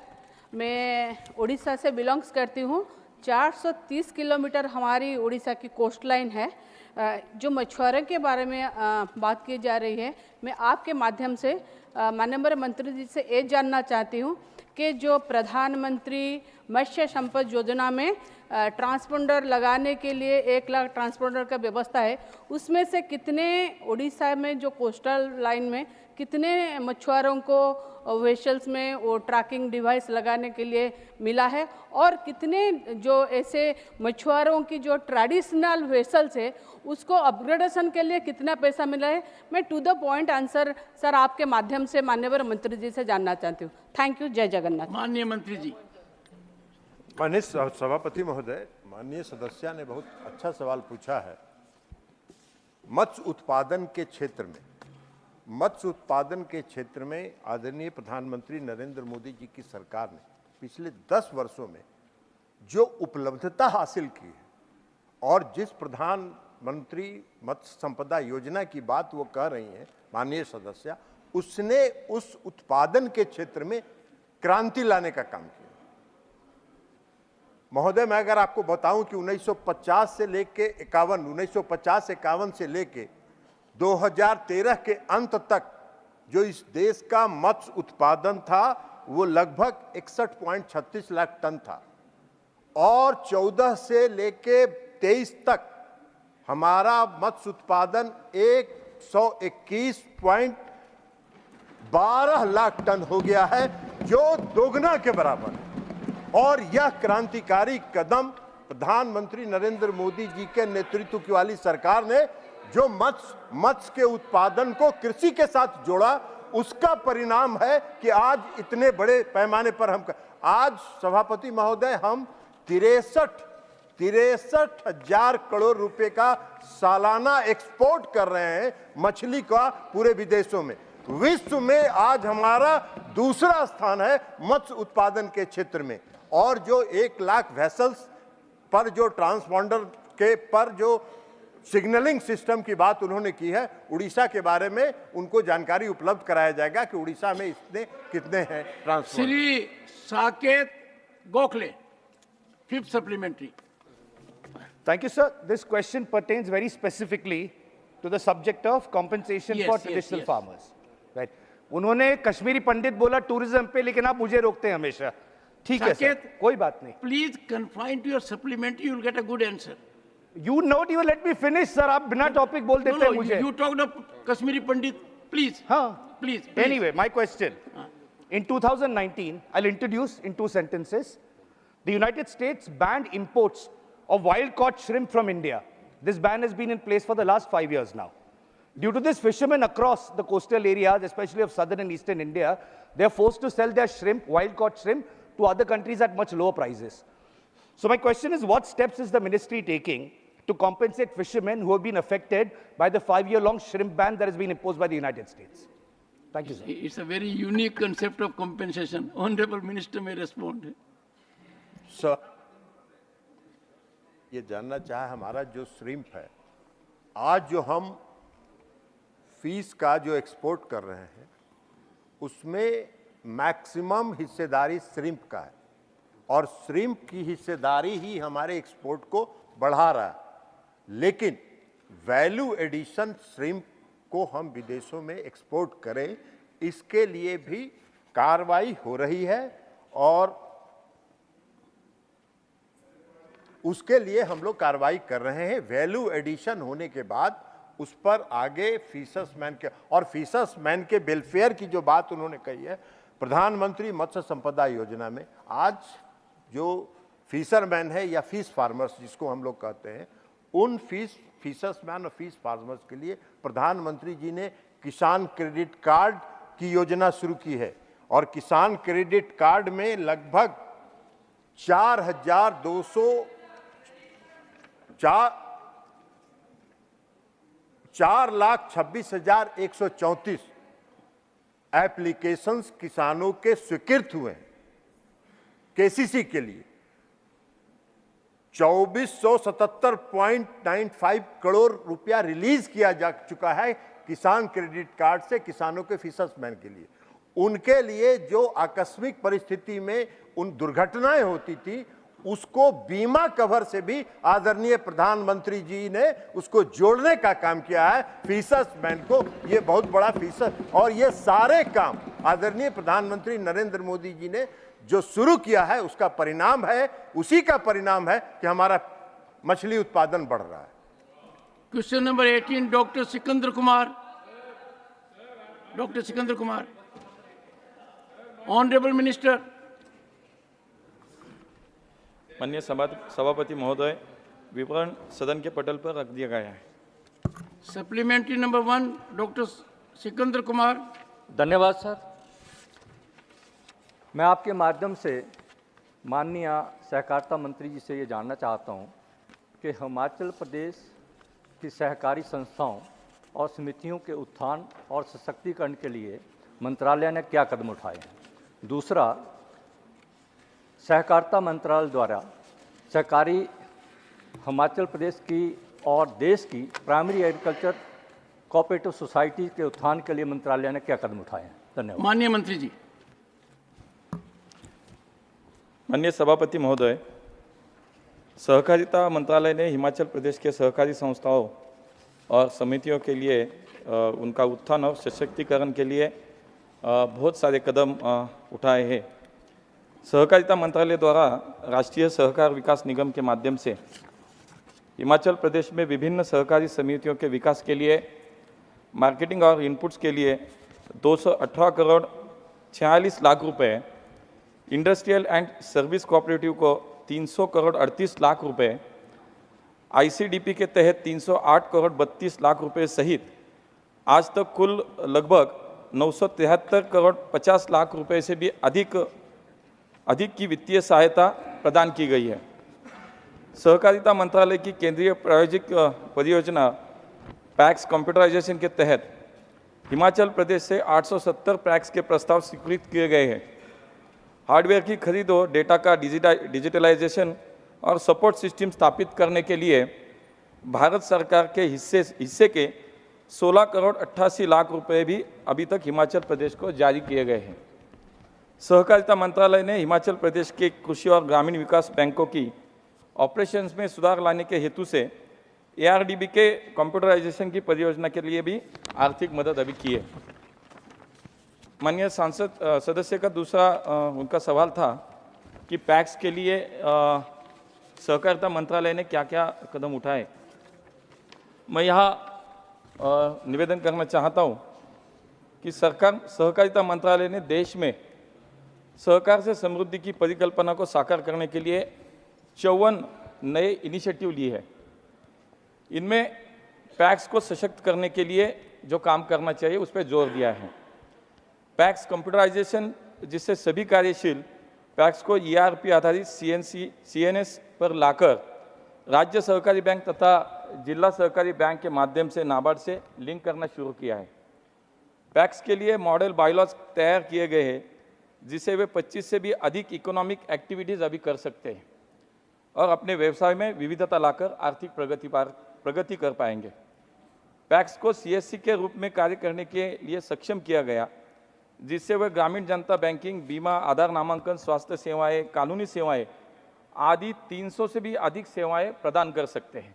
मैं उड़ीसा से बिलोंग्स करती हूँ। 430 किलोमीटर हमारी उड़ीसा की कोस्ट लाइन है। जो मछुआरों के बारे में बात की जा रही है, मैं आपके माध्यम से माननीय मंत्री जी से ये जानना चाहती हूँ कि जो प्रधानमंत्री मत्स्य संपदा योजना में ट्रांसपोंडर लगाने के लिए 1 लाख ट्रांसपोंडर का व्यवस्था है, उसमें से कितने उड़ीसा में जो कोस्टल लाइन में कितने मछुआरों को वेसल्स में वो ट्रैकिंग डिवाइस लगाने के लिए मिला है और कितने जो ऐसे मछुआरों की जो ट्रेडिशनल वेसल्स है उसको अपग्रेडेशन के लिए कितना पैसा मिला है? मैं to the point answer sir आपके माध्यम से माननीय मंत्री जी से जानना चाहती हूँ। Thank you. जय जगन्नाथ। माननीय मंत्री जी। माननीय सभापति महोदय, माननीय सदस्य ने बहुत अच्छा सवाल पूछा है। मत्स्य उत्पादन के क्षेत्र में मत्स्य उत्पादन के क्षेत्र में आदरणीय प्रधानमंत्री नरेंद्र मोदी जी की सरकार ने पिछले 10 वर्षों में जो उपलब्धता हासिल की है और जिस प्रधानमंत्री मत्स्य संपदा योजना की बात वो कह रही हैं माननीय सदस्य, उसने उस उत्पादन के क्षेत्र में क्रांति लाने का काम किया। महोदय, मैं अगर आपको बताऊं कि 1950 से लेके 1951 से लेके 2013 के अंत तक जो इस देश का मत्स्य उत्पादन था वो लगभग 61.36 लाख टन था और 14 से लेके 23 तक हमारा मत्स्य उत्पादन 121.12 लाख टन हो गया है, जो दोगुना के बराबर है। और यह क्रांतिकारी कदम प्रधानमंत्री नरेंद्र मोदी जी के नेतृत्व की वाली सरकार ने जो मत्स्य के उत्पादन को कृषि के साथ जोड़ा, उसका परिणाम है कि आज इतने बड़े पैमाने पर आज सभापति महोदय हम 63,000 करोड़ रुपए का सालाना एक्सपोर्ट कर रहे हैं मछली का पूरे विदेशों में। विश्व में आज हमारा दूसरा स्थान है मत्स्य उत्पादन के क्षेत्र में। और जो 1 लाख वेसल्स पर जो ट्रांसपॉन्डर के पर जो सिग्नलिंग सिस्टम की बात उन्होंने की है, उड़ीसा के बारे में उनको जानकारी उपलब्ध कराया जाएगा कि उड़ीसा में इसने कितने हैं transponder. Shri Saket Gokhale, 5th supplementary. Thank you, sir. This question pertains very specifically to the subject of compensation for traditional farmers. Right. उन्होंने कश्मीरी पंडित बोला टूरिज्म पे, लेकिन आप मुझे रोकते हैं हमेशा। ठीक है सर, कोई बात नहीं। Please confine to your supplementary, you will get a good answer. You not even let me finish, sir. आप बिना टॉपिक बोल देते हैं मुझे। You talked of Kashmiri Pandit, please. हाँ, please. Anyway, my question. In 2019, I'll introduce in 2 sentences. The United States banned imports of wild-caught shrimp from India. This ban has been in place for the last 5 years now. Due to this, fishermen across the coastal areas, especially of southern and eastern India, they are forced to sell their shrimp, wild-caught shrimp, to other countries at much lower prices. So my question is, what steps is the ministry taking to compensate fishermen who have been affected by the 5-year-long shrimp ban that has been imposed by the United States? Thank you, sir. It's a very unique concept of compensation. Honorable Minister may respond. Sir, ये जानना चाहे हमारा जो shrimp है, आज जो हम fees का जो एक्सपोर्ट कर रहे हैं उसमें मैक्सिमम हिस्सेदारी श्रिम्प का है और श्रिम्प की हिस्सेदारी ही हमारे एक्सपोर्ट को बढ़ा रहा है। लेकिन वैल्यू एडिशन श्रिम्प को हम विदेशों में एक्सपोर्ट करें, इसके लिए भी कार्रवाई हो रही है और उसके लिए हम लोग कार्रवाई कर रहे हैं। वैल्यू एडिशन होने के बाद उस पर आगे फिशर्समैन के और फिशर्समैन के वेलफेयर की जो बात उन्होंने कही है, प्रधानमंत्री मत्स्य संपदा योजना में आज जो फिशरमैन है या फिश फार्मर्स जिसको हम लोग कहते हैं, उन फिशर्समैन और फिश फार्मर्स के लिए प्रधानमंत्री जी ने किसान क्रेडिट कार्ड की योजना शुरू की है और किसान क्रेडिट कार्ड में लगभग 4,26,134 एप्लीकेशंस किसानों के स्वीकृत हुए हैं। केसीसी के लिए 2477.95 करोड़ रुपया रिलीज किया जा चुका है किसान क्रेडिट कार्ड से किसानों के फिशर्समैन के लिए। उनके लिए जो आकस्मिक परिस्थिति में उन दुर्घटनाएं होती थी उसको बीमा कवर से भी आदरणीय प्रधानमंत्री जी ने उसको जोड़ने का काम किया है फिशर्समैन को। ये बहुत बड़ा फिशर और ये सारे काम आदरणीय प्रधानमंत्री नरेंद्र मोदी जी ने जो शुरू किया है उसका परिणाम है, उसी का परिणाम है कि हमारा मछली उत्पादन बढ़ रहा है। Question number 18, doctor Sikandar Kumar. Doctor Sikandar Kumar. Honourable minister. माननीय सभापति महोदय, विवरण सदन के पटल पर रख दिया गया है। Supplementary number 1, doctor Sikandar Kumar. धन्यवाद सर। मैं आपके माध्यम से माननीय सहकारिता मंत्री जी से ये जानना चाहता हूँ कि हिमाचल प्रदेश की सहकारी संस्थाओं और समितियों के उत्थान और सशक्तिकरण के लिए मंत्रालय ने क्या कदम उठाए हैं। दूसरा, सहकारिता मंत्रालय द्वारा सहकारी हिमाचल प्रदेश की और देश की प्राइमरी एग्रीकल्चर कोऑपरेटिव सोसाइटी के उत्थान के लिए मंत्रालय ने क्या कदम उठाए हैं। धन्यवाद। माननीय मंत्री जी। माननीय सभापति महोदय, सहकारिता मंत्रालय ने हिमाचल प्रदेश के सहकारी संस्थाओं और समितियों के लिए उनका उत्थान और सशक्तिकरण के लिए बहुत सारे कदम उठाए हैं। सहकारिता मंत्रालय द्वारा राष्ट्रीय सहकार विकास निगम के माध्यम से हिमाचल प्रदेश में विभिन्न सहकारी समितियों के विकास के लिए मार्केटिंग और इनपुट्स के लिए 218 करोड़ 46 लाख रुपए, इंडस्ट्रियल एंड सर्विस कोऑपरेटिव को 300 करोड़ 38 लाख रुपए, आईसीडीपी के तहत 308 करोड़ 32 लाख रुपए सहित आज तक कुल लगभग 973 करोड़ 50 लाख रुपए से भी अधिक की वित्तीय सहायता प्रदान की गई है। सहकारिता मंत्रालय की केंद्रीय प्रायोजिक परियोजना पैक्स कंप्यूटराइजेशन के तहत हिमाचल प्रदेश से 870 पैक्स के प्रस्ताव स्वीकृत किए गए हैं। हार्डवेयर की खरीद और डेटा का डिजिटलाइजेशन और सपोर्ट सिस्टम स्थापित करने के लिए भारत सरकार के हिस्से के 16 करोड़ 88 लाख रुपए भी अभी तक हिमाचल प्रदेश को जारी किए गए हैं। सहकारिता मंत्रालय ने हिमाचल प्रदेश के कृषि और ग्रामीण विकास बैंकों की ऑपरेशंस में सुधार लाने के हेतु से एआरडीबी के कंप्यूटराइजेशन की परियोजना के लिए भी आर्थिक मदद अभी की है। माननीय सांसद सदस्य का दूसरा उनका सवाल था कि पैक्स के लिए सहकारिता मंत्रालय ने क्या क्या कदम उठाए। मैं यहाँ निवेदन करना चाहता हूँ कि सहकारिता मंत्रालय ने देश में सहकार से समृद्धि की परिकल्पना को साकार करने के लिए 54 नए इनिशिएटिव लिए हैं। इनमें पैक्स को सशक्त करने के लिए जो काम करना चाहिए उस पर जोर दिया है। पैक्स कंप्यूटराइजेशन, जिससे सभी कार्यशील पैक्स को ईआरपी आधारित सीएनएस पर लाकर राज्य सहकारी बैंक तथा जिला सहकारी बैंक के माध्यम से नाबार्ड से लिंक करना शुरू किया है। पैक्स के लिए मॉडल बायलॉज तैयार किए गए हैं, जिसे वे 25 से भी अधिक इकोनॉमिक एक्टिविटीज़ अभी कर सकते हैं और अपने व्यवसाय में विविधता लाकर आर्थिक प्रगति कर पाएंगे। पैक्स को सीएससी के रूप में कार्य करने के लिए सक्षम किया गया, जिससे वे ग्रामीण जनता बैंकिंग, बीमा, आधार नामांकन, स्वास्थ्य सेवाएं, कानूनी सेवाएं आदि 300 से भी अधिक सेवाएं प्रदान कर सकते हैं।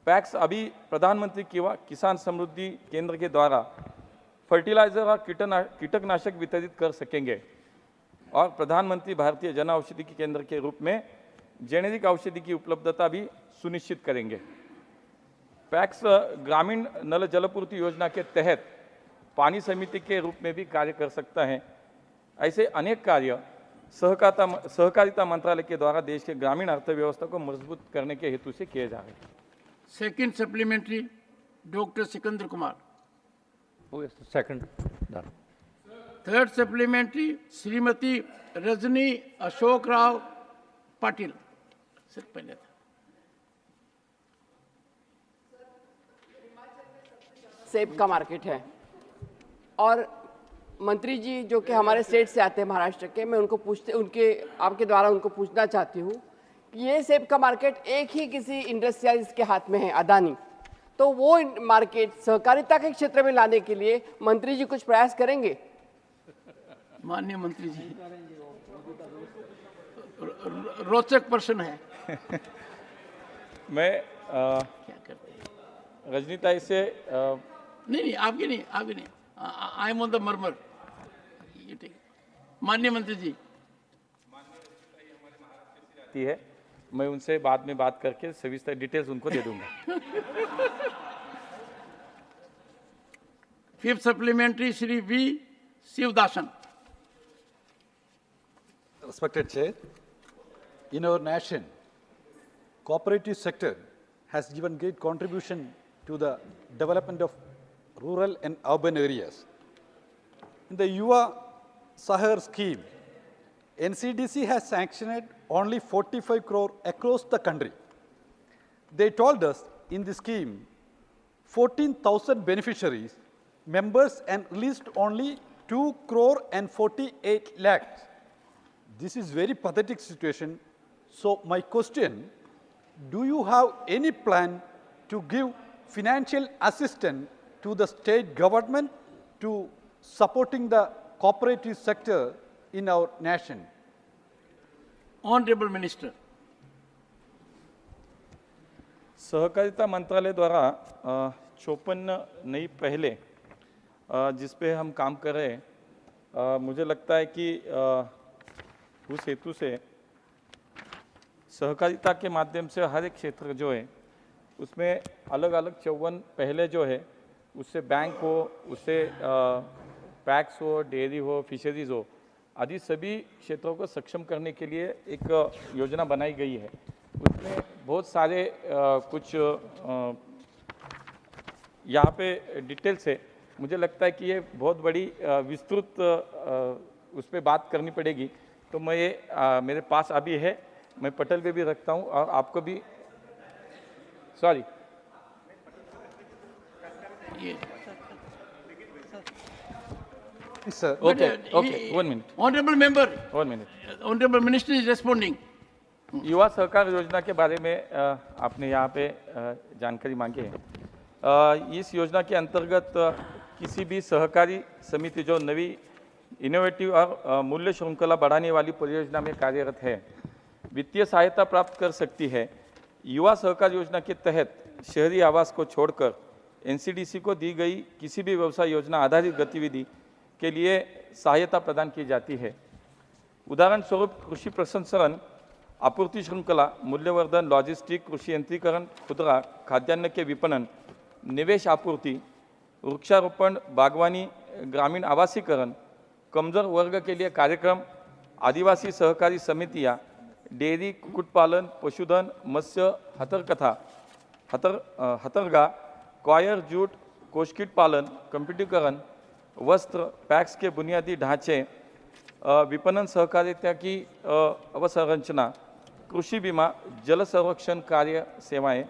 पैक्स अभी प्रधानमंत्री किसान समृद्धि केंद्र के द्वारा फर्टिलाइजर और कीटनाशक वितरित कर सकेंगे और प्रधानमंत्री भारतीय जन औषधि केंद्र के रूप में जेनेरिक औषधि की उपलब्धता भी सुनिश्चित करेंगे। पैक्स ग्रामीण नल जलपूर्ति योजना के तहत पानी समिति के रूप में भी कार्य कर सकता है। ऐसे अनेक कार्य सहकारिता मंत्रालय के द्वारा देश के ग्रामीण अर्थव्यवस्था को मजबूत करने के हेतु से किए जा रहे हैं। Second supplementary doctor Sikandar Kumar. Second. Third supplementary Shrimati Rajni Ashok Rao Patil. Sir पहले था सेब का मार्केट है और मंत्री जी जो कि हमारे स्टेट से आते हैं महाराष्ट्र के, मैं आपके द्वारा उनको पूछना चाहती हूँ कि ये सेब का मार्केट एक ही किसी इंडस्ट्रियलिस्ट के हाथ में है, अदानी, तो वो मार्केट सहकारिता के क्षेत्र में लाने के लिए मंत्री जी कुछ प्रयास करेंगे? माननीय मंत्री जी रोचक प्रश्न है। मैं रजनीताई से नहीं आपकी नहीं I am on the murmur. माननीय मंत्री जी है, मैं उनसे बाद में बात करके सविस्तर डिटेल्स उनको दे दूंगा। Fifth supplementary Shri V Shivadasan. Respected Chair, in our nation, cooperative sector has given great contribution to the development of rural and urban areas. In the Yuva Sahar scheme, NCDC has sanctioned only 45 crore across the country. They told us in the scheme, 14,000 beneficiaries, members and released only 2 crore and 48 lakhs. This is very pathetic situation. So my question, do you have any plan to give financial assistance to the state government to supporting the cooperative sector in our nation? Honorable Minister. सहकारिता मंत्रालय द्वारा 54 नई पहले जिस पे हम काम कर रहे हैं, मुझे लगता है कि उस हेतु से सहकारिता के माध्यम से हर एक क्षेत्र जो है उसमें अलग अलग 54 पहले जो है उससे बैंक हो, उससे पैक्स हो, डेयरी हो, फिशरीज हो आदि सभी क्षेत्रों को सक्षम करने के लिए एक योजना बनाई गई है। उसमें बहुत सारे कुछ यहाँ पे डिटेल्स है। मुझे लगता है कि ये बहुत बड़ी विस्तृत उस पर बात करनी पड़ेगी, तो मैं ये मेरे पास अभी है, मैं पटल पे भी रखता हूँ और आपको भी sorry Sir. Okay, okay, 1 minute. Honorable member. 1 minute. Honorable Minister is responding. युवा सहकार योजना के बारे में आपने यहाँ पे जानकारी मांगी है। इस योजना के अंतर्गत किसी भी सहकारी समिति जो नवी इनोवेटिव और मूल्य श्रृंखला बढ़ाने वाली परियोजना में कार्यरत है वित्तीय सहायता प्राप्त कर सकती है। युवा सहकार योजना के तहत शहरी आवास को छोड़कर एनसीडीसी को दी गई किसी भी व्यवसाय योजना आधारित गतिविधि के लिए सहायता प्रदान की जाती है। उदाहरण स्वरूप कृषि प्रसंस्करण, आपूर्ति श्रृंखला, मूल्यवर्धन, लॉजिस्टिक, कृषि यंत्रीकरण, खुदरा, खाद्यान्न के विपणन, निवेश आपूर्ति, वृक्षारोपण, बागवानी, ग्रामीण आवासीकरण, कमजोर वर्ग के लिए कार्यक्रम, आदिवासी सहकारी समितियां, डेयरी, कुक्कुट पालन, पशुधन, मत्स्य, हथरगा, क्वायर, जूट, कोषकीट पालन, कंप्यूटरीकरण, वस्त्र, पैक्स के बुनियादी ढांचे, विपणन सहकारिता की अवसंरचना, कृषि बीमा, जल संरक्षण कार्य सेवाएं,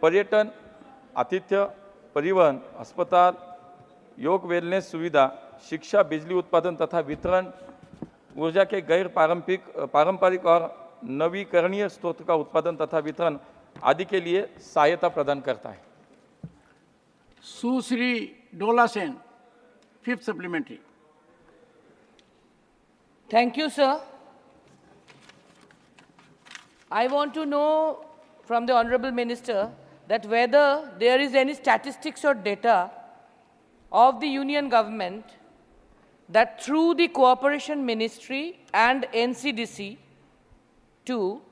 पर्यटन, आतिथ्य, परिवहन, अस्पताल, योग वेलनेस सुविधा, शिक्षा, बिजली उत्पादन तथा वितरण, ऊर्जा के गैर पारंपरिक और नवीकरणीय स्रोत का उत्पादन तथा वितरण आदि के लिए सहायता प्रदान करता है। सुश्री Dola Sen, 5th supplementary. Thank you, sir. I want to know from the Honorable Minister that whether there is any statistics or data of the Union Government that through the Cooperation Ministry and NCDC too,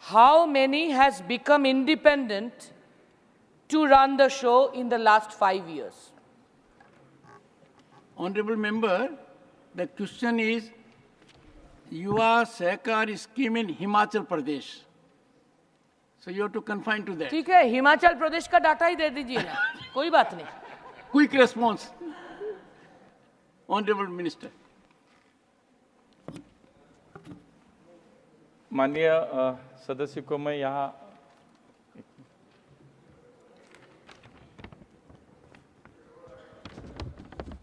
how many has become independent to run the show in the last 5 years? Honorable member, the question is Yuva Sahakar scheme in Himachal Pradesh. So you have to confine to that. ठीक है, हिमाचल प्रदेश का data ही दे दीजिए ना, कोई बात नहीं। Quick response. Honorable Minister. माननीय सदस्य को मैं यहाँ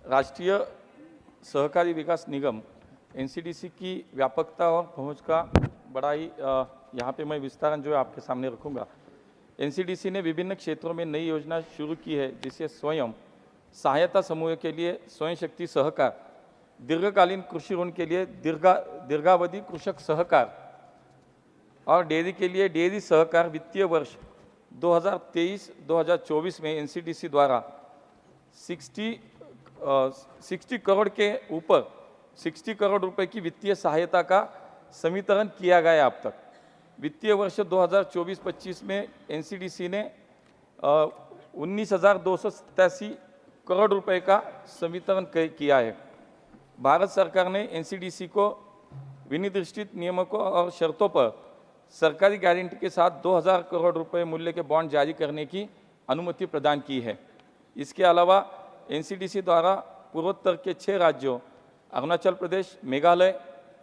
राष्ट्रीय सहकारी विकास निगम एनसीडीसी की व्यापकता और पहुंच का बड़ा ही यहाँ पे मैं विस्तारण जो है आपके सामने रखूँगा। एनसीडीसी ने विभिन्न क्षेत्रों में नई योजना शुरू की है जिससे स्वयं सहायता समूह के लिए स्वयं शक्ति सहकार, दीर्घकालीन कृषि ऋण के लिए दीर्घावधि कृषक सहकार और डेयरी के लिए डेयरी सहकार वित्तीय वर्ष 2023-2024 में एनसीडीसी द्वारा 60 करोड़ के ऊपर 60 करोड़ रुपए की वित्तीय सहायता का समीकरण किया गया अब तक। वित्तीय वर्ष 2024-25 में एनसीडीसी ने 19,287 करोड़ रुपए का समीकरण किया है। भारत सरकार ने एनसीडीसी को विनिर्दिष्ट नियमों और शर्तों पर सरकारी गारंटी के साथ 2,000 करोड़ रुपए मूल्य के बॉन्ड जारी करने की अनुमति प्रदान की है। इसके अलावा एनसीडीसी द्वारा पूर्वोत्तर के 6 राज्यों अरुणाचल प्रदेश, मेघालय,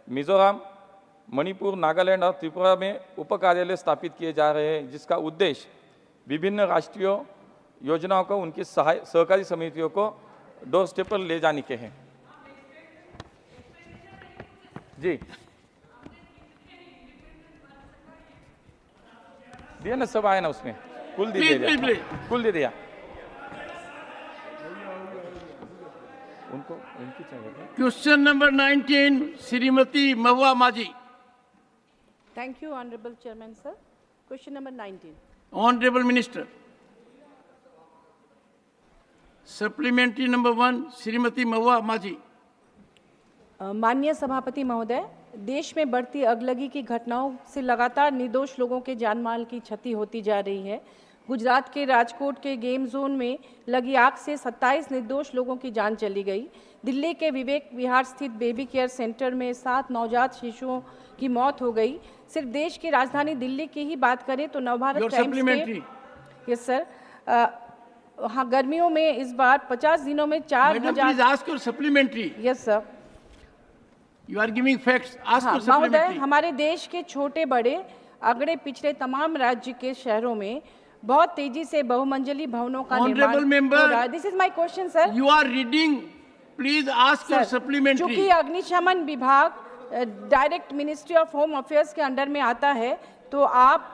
मिजोरम, मणिपुर, नागालैंड और त्रिपुरा में उप कार्यालय स्थापित किए जा रहे हैं जिसका उद्देश्य विभिन्न राष्ट्रीय योजनाओं को उनकी सहकारी समितियों को डोर स्टेप पर ले जाने के हैं। जी दिया ना, सब आया ना उसमें, कुल दे दिया, कुल दे दिया उनको, उनकी चाहिए। क्वेश्चन नंबर 19, श्रीमती महुआ माझी। Thank you, Honorable Chairman, sir. Question number 19. Honorable Minister. Supplementary number 1, Shrimati महुआ माझी। माननीय सभापति महोदय, देश में बढ़ती अगलगी की घटनाओं से लगातार निर्दोष लोगों के जान माल की क्षति होती जा रही है। गुजरात के राजकोट के गेम जोन में लगी आग से 27 निर्दोष लोगों की जान चली गई। दिल्ली के विवेक विहार स्थित बेबी केयर सेंटर में 7 नवजात शिशुओं की मौत हो गई। सिर्फ देश की राजधानी दिल्ली की ही बात करें तो नवभारत टाइम्स के, यस सर, हाँ, गर्मियों में इस बार 50 दिनों में 4,000 supplementary. Yes sir, you are giving facts, ask for महोदय, सप्लीमेंट्री। हमारे देश के छोटे बड़े अगड़े पिछड़े तमाम राज्य के शहरों में बहुत तेजी से बहुमंजिली भवनों का निर्माण हो रहा है। This is my question sir. You are reading, please ask for supplementary. चूंकि अग्निशमन विभाग direct ministry of home affairs के अंडर में आता है, तो आप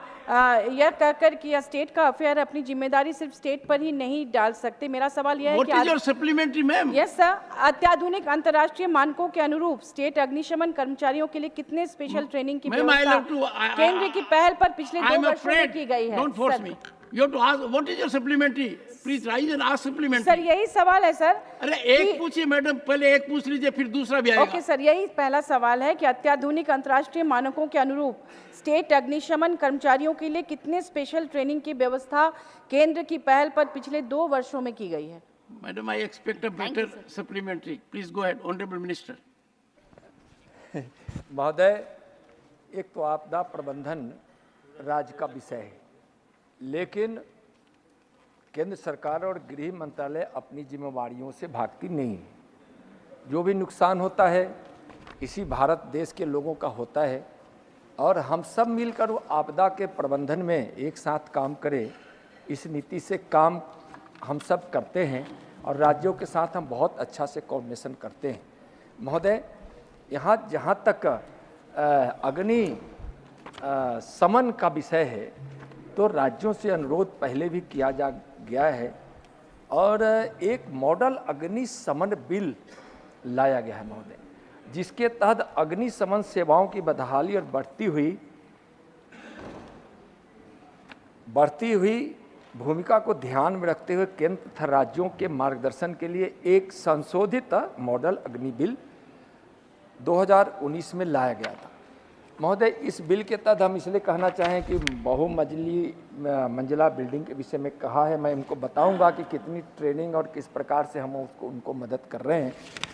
यह कहकर कि स्टेट का अफेयर अपनी जिम्मेदारी सिर्फ स्टेट पर ही नहीं डाल सकते। मेरा सवाल यह है कि what is your supplementary ma'am? Yes sir, अत्याधुनिक अंतर्राष्ट्रीय मानकों के अनुरूप स्टेट अग्निशमन कर्मचारियों के लिए कितने स्पेशल ट्रेनिंग की व्यवस्था केंद्र की पहल पर पिछले 2 वर्षों में की गई है? Don't force me, you have to ask what is your supplementary, please rise and ask supplementary। Sir यही सवाल है सर। अरे एक पूछिए मैडम, पहले एक पूछ लीजिए फिर दूसरा भी आएगा। ओके सर, यही पहला सवाल है कि अत्याधुनिक अंतर्राष्ट्रीय मानकों के अनुरूप स्टेट अग्निशमन कर्मचारियों के लिए कितने स्पेशल ट्रेनिंग की व्यवस्था केंद्र की पहल पर पिछले 2 वर्षों में की गई है? Madam, I expect a better supplementary, please go ahead honourable minister. महोदय, एक तो आपदा प्रबंधन राज्य का विषय है, लेकिन केंद्र सरकार और गृह मंत्रालय अपनी जिम्मेवारियों से भागती नहीं है। जो भी नुकसान होता है इसी भारत देश के लोगों का होता है, और हम सब मिलकर वो आपदा के प्रबंधन में एक साथ काम करें, इस नीति से काम हम सब करते हैं, और राज्यों के साथ हम बहुत अच्छा से कोऑर्डिनेशन करते हैं। महोदय, यहाँ जहाँ तक अग्नि शमन का विषय है, तो राज्यों से अनुरोध पहले भी किया जा गया है, और एक मॉडल अग्निशमन बिल लाया गया है महोदय, जिसके तहत अग्निशमन सेवाओं की बदहाली और बढ़ती हुई भूमिका को ध्यान में रखते हुए केंद्र तथा राज्यों के मार्गदर्शन के लिए एक संशोधित मॉडल अग्नि बिल 2019 में लाया गया था। महोदय, इस बिल के तहत हम इसलिए कहना चाहें कि मंजिला बिल्डिंग के विषय में कहा है, मैं इनको बताऊंगा कि कितनी ट्रेनिंग और किस प्रकार से हम उनको मदद कर रहे हैं,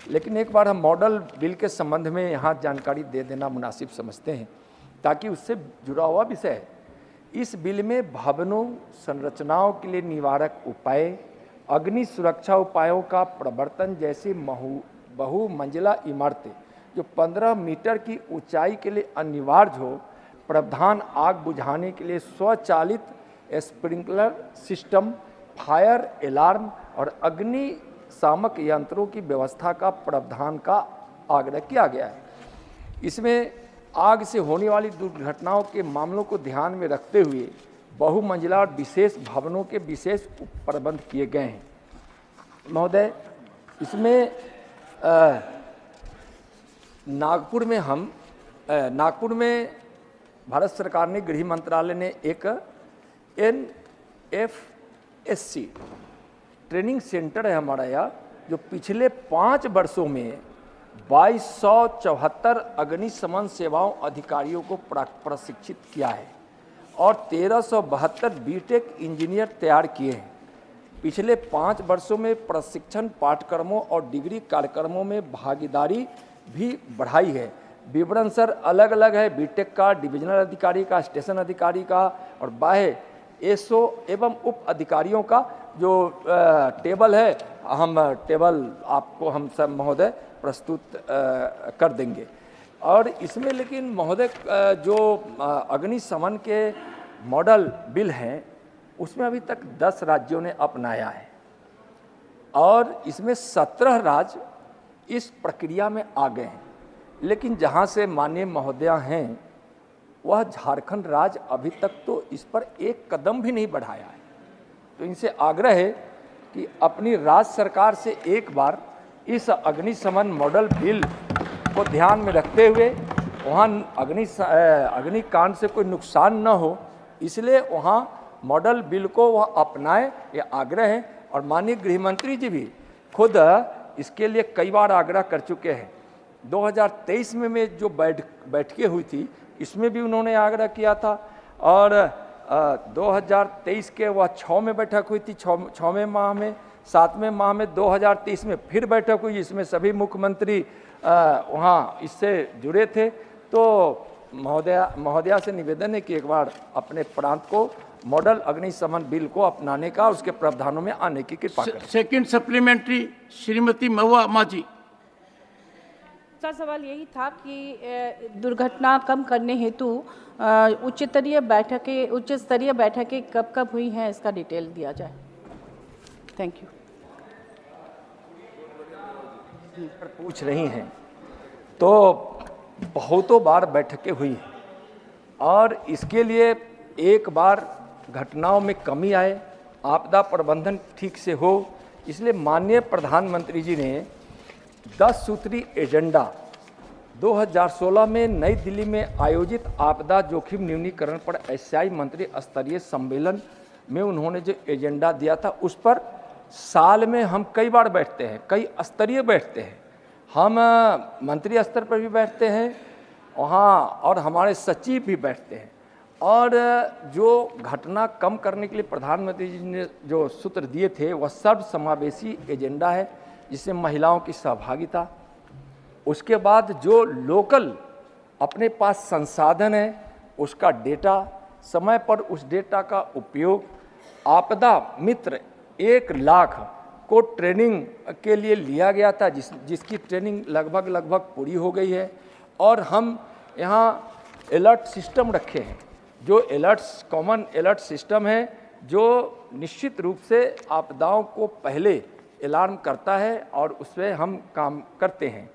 लेकिन एक बार हम मॉडल बिल के संबंध में यहाँ जानकारी दे देना मुनासिब समझते हैं, ताकि उससे जुड़ा हुआ विषय है। इस बिल में भवनों संरचनाओं के लिए निवारक उपाय, अग्नि सुरक्षा उपायों का प्रवर्तन जैसी बहुमंजिला इमारतें जो 15 मीटर की ऊंचाई के लिए अनिवार्य हो, प्रावधान आग बुझाने के लिए स्वचालित स्प्रिंकलर सिस्टम, फायर अलार्म और अग्निशामक यंत्रों की व्यवस्था का प्रावधान का आग्रह किया गया है। इसमें आग से होने वाली दुर्घटनाओं के मामलों को ध्यान में रखते हुए बहुमंजिला और विशेष भवनों के विशेष प्रबंध किए गए हैं। महोदय, इसमें नागपुर में भारत सरकार ने, गृह मंत्रालय ने एक NFSC ट्रेनिंग सेंटर है हमारा यहाँ, जो पिछले 5 वर्षों में 2274 अग्निशमन सेवाओं अधिकारियों को प्रशिक्षित किया है और 1372 बीटेक इंजीनियर तैयार किए हैं। पिछले 5 वर्षों में प्रशिक्षण पाठ्यक्रमों और डिग्री कार्यक्रमों में भागीदारी भी बढ़ाई है। विवरण सर अलग अलग है, बीटेक का, डिविजनल अधिकारी का, स्टेशन अधिकारी का और बाह्य एसओ एवं उप अधिकारियों का जो टेबल है, हम टेबल आपको हम सब महोदय प्रस्तुत कर देंगे। और इसमें लेकिन महोदय जो अग्निशमन के मॉडल बिल हैं, उसमें अभी तक 10 राज्यों ने अपनाया है और इसमें 17 राज्य इस प्रक्रिया में आ गए हैं। लेकिन जहां से माननीय महोदया हैं वह झारखंड राज्य अभी तक तो इस पर एक कदम भी नहीं बढ़ाया है। तो इनसे आग्रह है कि अपनी राज्य सरकार से एक बार इस अग्निशमन मॉडल बिल को ध्यान में रखते हुए वहाँ अग्निकांड से कोई नुकसान न हो, इसलिए वहाँ मॉडल बिल को वह अपनाए, ये आग्रह है। और माननीय गृह मंत्री जी भी खुद इसके लिए कई बार आग्रह कर चुके हैं। 2023 में जो बैठकें हुई थी इसमें भी उन्होंने आग्रह किया था और 2023 के वह 6 में बैठक हुई थी, 6वें माह में, 7वें माह में 2023 में फिर बैठक हुई जिसमें सभी मुख्यमंत्री वहाँ इससे जुड़े थे। तो महोदया से निवेदन है कि एक बार अपने प्रांत को मॉडल अग्निशमन बिल को अपनाने का, उसके प्रावधानों में आने की कृपा करें। सेकंड सप्लीमेंट्री श्रीमती महुआ मांझी। सर, सवाल यही था कि दुर्घटना कम करने हेतु उच्च स्तरीय बैठकें कब कब हुई हैं, इसका डिटेल दिया जाए। Thank you. पूछ रही हैं तो बहुतों बार बैठकें हुई हैं और इसके लिए एक बार घटनाओं में कमी आए, आपदा प्रबंधन ठीक से हो, इसलिए माननीय प्रधानमंत्री जी ने 10 सूत्री एजेंडा 2016 में नई दिल्ली में आयोजित आपदा जोखिम न्यूनीकरण पर एशियाई मंत्री स्तरीय सम्मेलन में उन्होंने जो एजेंडा दिया था उस पर साल में हम कई बार बैठते हैं, कई स्तरीय बैठते हैं। हम मंत्री स्तर पर भी बैठते हैं वहाँ और हमारे सचिव भी बैठते हैं और जो घटना कम करने के लिए प्रधानमंत्री जी ने जो सूत्र दिए थे वह सर्वसमावेशी एजेंडा है जिसमें महिलाओं की सहभागिता, उसके बाद जो लोकल अपने पास संसाधन है उसका डेटा, समय पर उस डेटा का उपयोग, आपदा मित्र 1 लाख को ट्रेनिंग के लिए लिया गया था जिसकी ट्रेनिंग लगभग पूरी हो गई है और हम यहाँ अलर्ट सिस्टम रखे हैं जो कॉमन अलर्ट सिस्टम है जो निश्चित रूप से आपदाओं को पहले अलार्म करता है और उस पर हम काम करते हैं।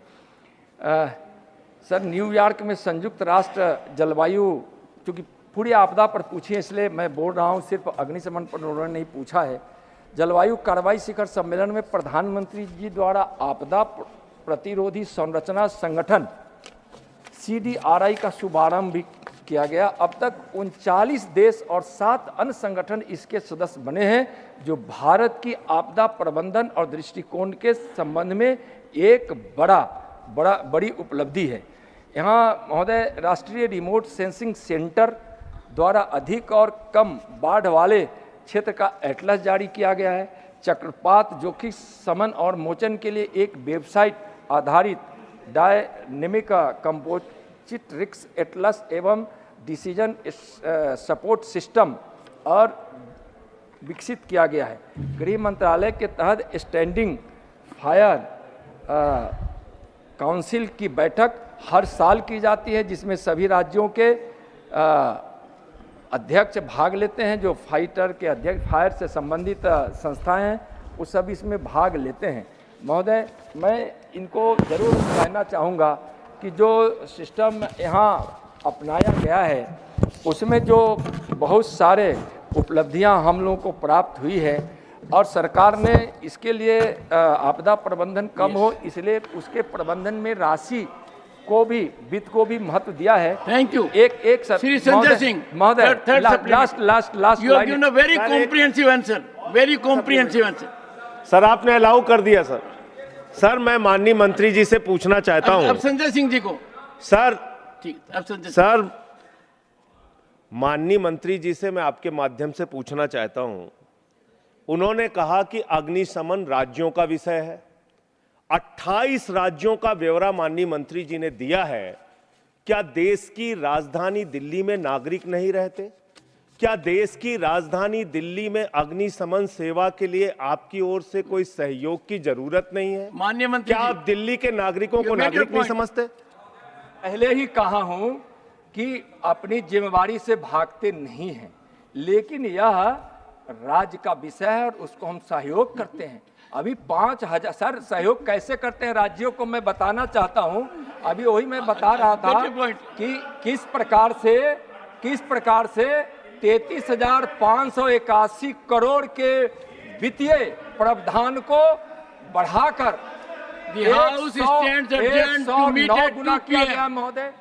सर, न्यूयॉर्क में संयुक्त राष्ट्र जलवायु, चूँकि पूरी आपदा पर पूछी है इसलिए मैं बोल रहा हूँ, सिर्फ अग्निशमन पर उन्होंने नहीं पूछा है। जलवायु कार्रवाई शिखर सम्मेलन में प्रधानमंत्री जी द्वारा आपदा प्रतिरोधी संरचना संगठन CDRI का शुभारंभ भी किया गया। अब तक 39 देश और 7 अन्य संगठन इसके सदस्य बने हैं जो भारत की आपदा प्रबंधन और दृष्टिकोण के संबंध में एक बड़ी उपलब्धि है। यहाँ महोदय राष्ट्रीय रिमोट सेंसिंग सेंटर द्वारा अधिक और कम बाढ़ वाले क्षेत्र का एटलस जारी किया गया है। चक्रपात जोखिम समन और मोचन के लिए एक वेबसाइट आधारित डायनेमिक कंपोजिट रिस्क एटलस एवं डिसीजन सपोर्ट सिस्टम और विकसित किया गया है। गृह मंत्रालय के तहत स्टैंडिंग फायर काउंसिल की बैठक हर साल की जाती है जिसमें सभी राज्यों के अध्यक्ष भाग लेते हैं। जो फाइटर के अध्यक्ष, फायर से संबंधित संस्थाएं हैं वो सब इसमें भाग लेते हैं। महोदय, मैं इनको जरूर कहना चाहूँगा कि जो सिस्टम यहाँ अपनाया गया है उसमें जो बहुत सारे उपलब्धियाँ हम लोगों को प्राप्त हुई है और सरकार ने इसके लिए आपदा प्रबंधन कम हो इसलिए उसके प्रबंधन में राशि को भी, वित्त को भी महत्व दिया है। Thank you. एक श्री संजय सिंह महोदय, last you have given a very comprehensive answer, very comprehensive answer. Sir, आपने अलाउ कर दिया सर। सर, मैं माननीय मंत्री जी से पूछना चाहता हूं। अब संजय सिंह जी को। सर, ठीक, अब संजय सर, माननीय मंत्री जी से मैं आपके माध्यम से पूछना चाहता हूं। उन्होंने कहा कि अग्निशमन राज्यों का विषय है। 28 राज्यों का ब्यौरा माननीय मंत्री जी ने दिया है। क्या देश की राजधानी दिल्ली में नागरिक नहीं रहते? क्या देश की राजधानी दिल्ली में अग्निशमन सेवा के लिए आपकी ओर से कोई सहयोग की जरूरत नहीं है? माननीय मंत्री, क्या आप दिल्ली के नागरिकों को नागरिक नहीं समझते? पहले ही कहा हूं कि अपनी जिम्मेवारी से भागते नहीं हैं, लेकिन यह राज्य का विषय है और उसको हम सहयोग करते हैं। अभी 5,000 सर सहयोग कैसे करते हैं राज्यों को मैं बताना चाहता हूं। अभी वही मैं बता रहा था कि किस प्रकार से 33,581 करोड़ के वित्तीय प्रावधान को बढ़ाकर 109 गुना किया गया महोदय।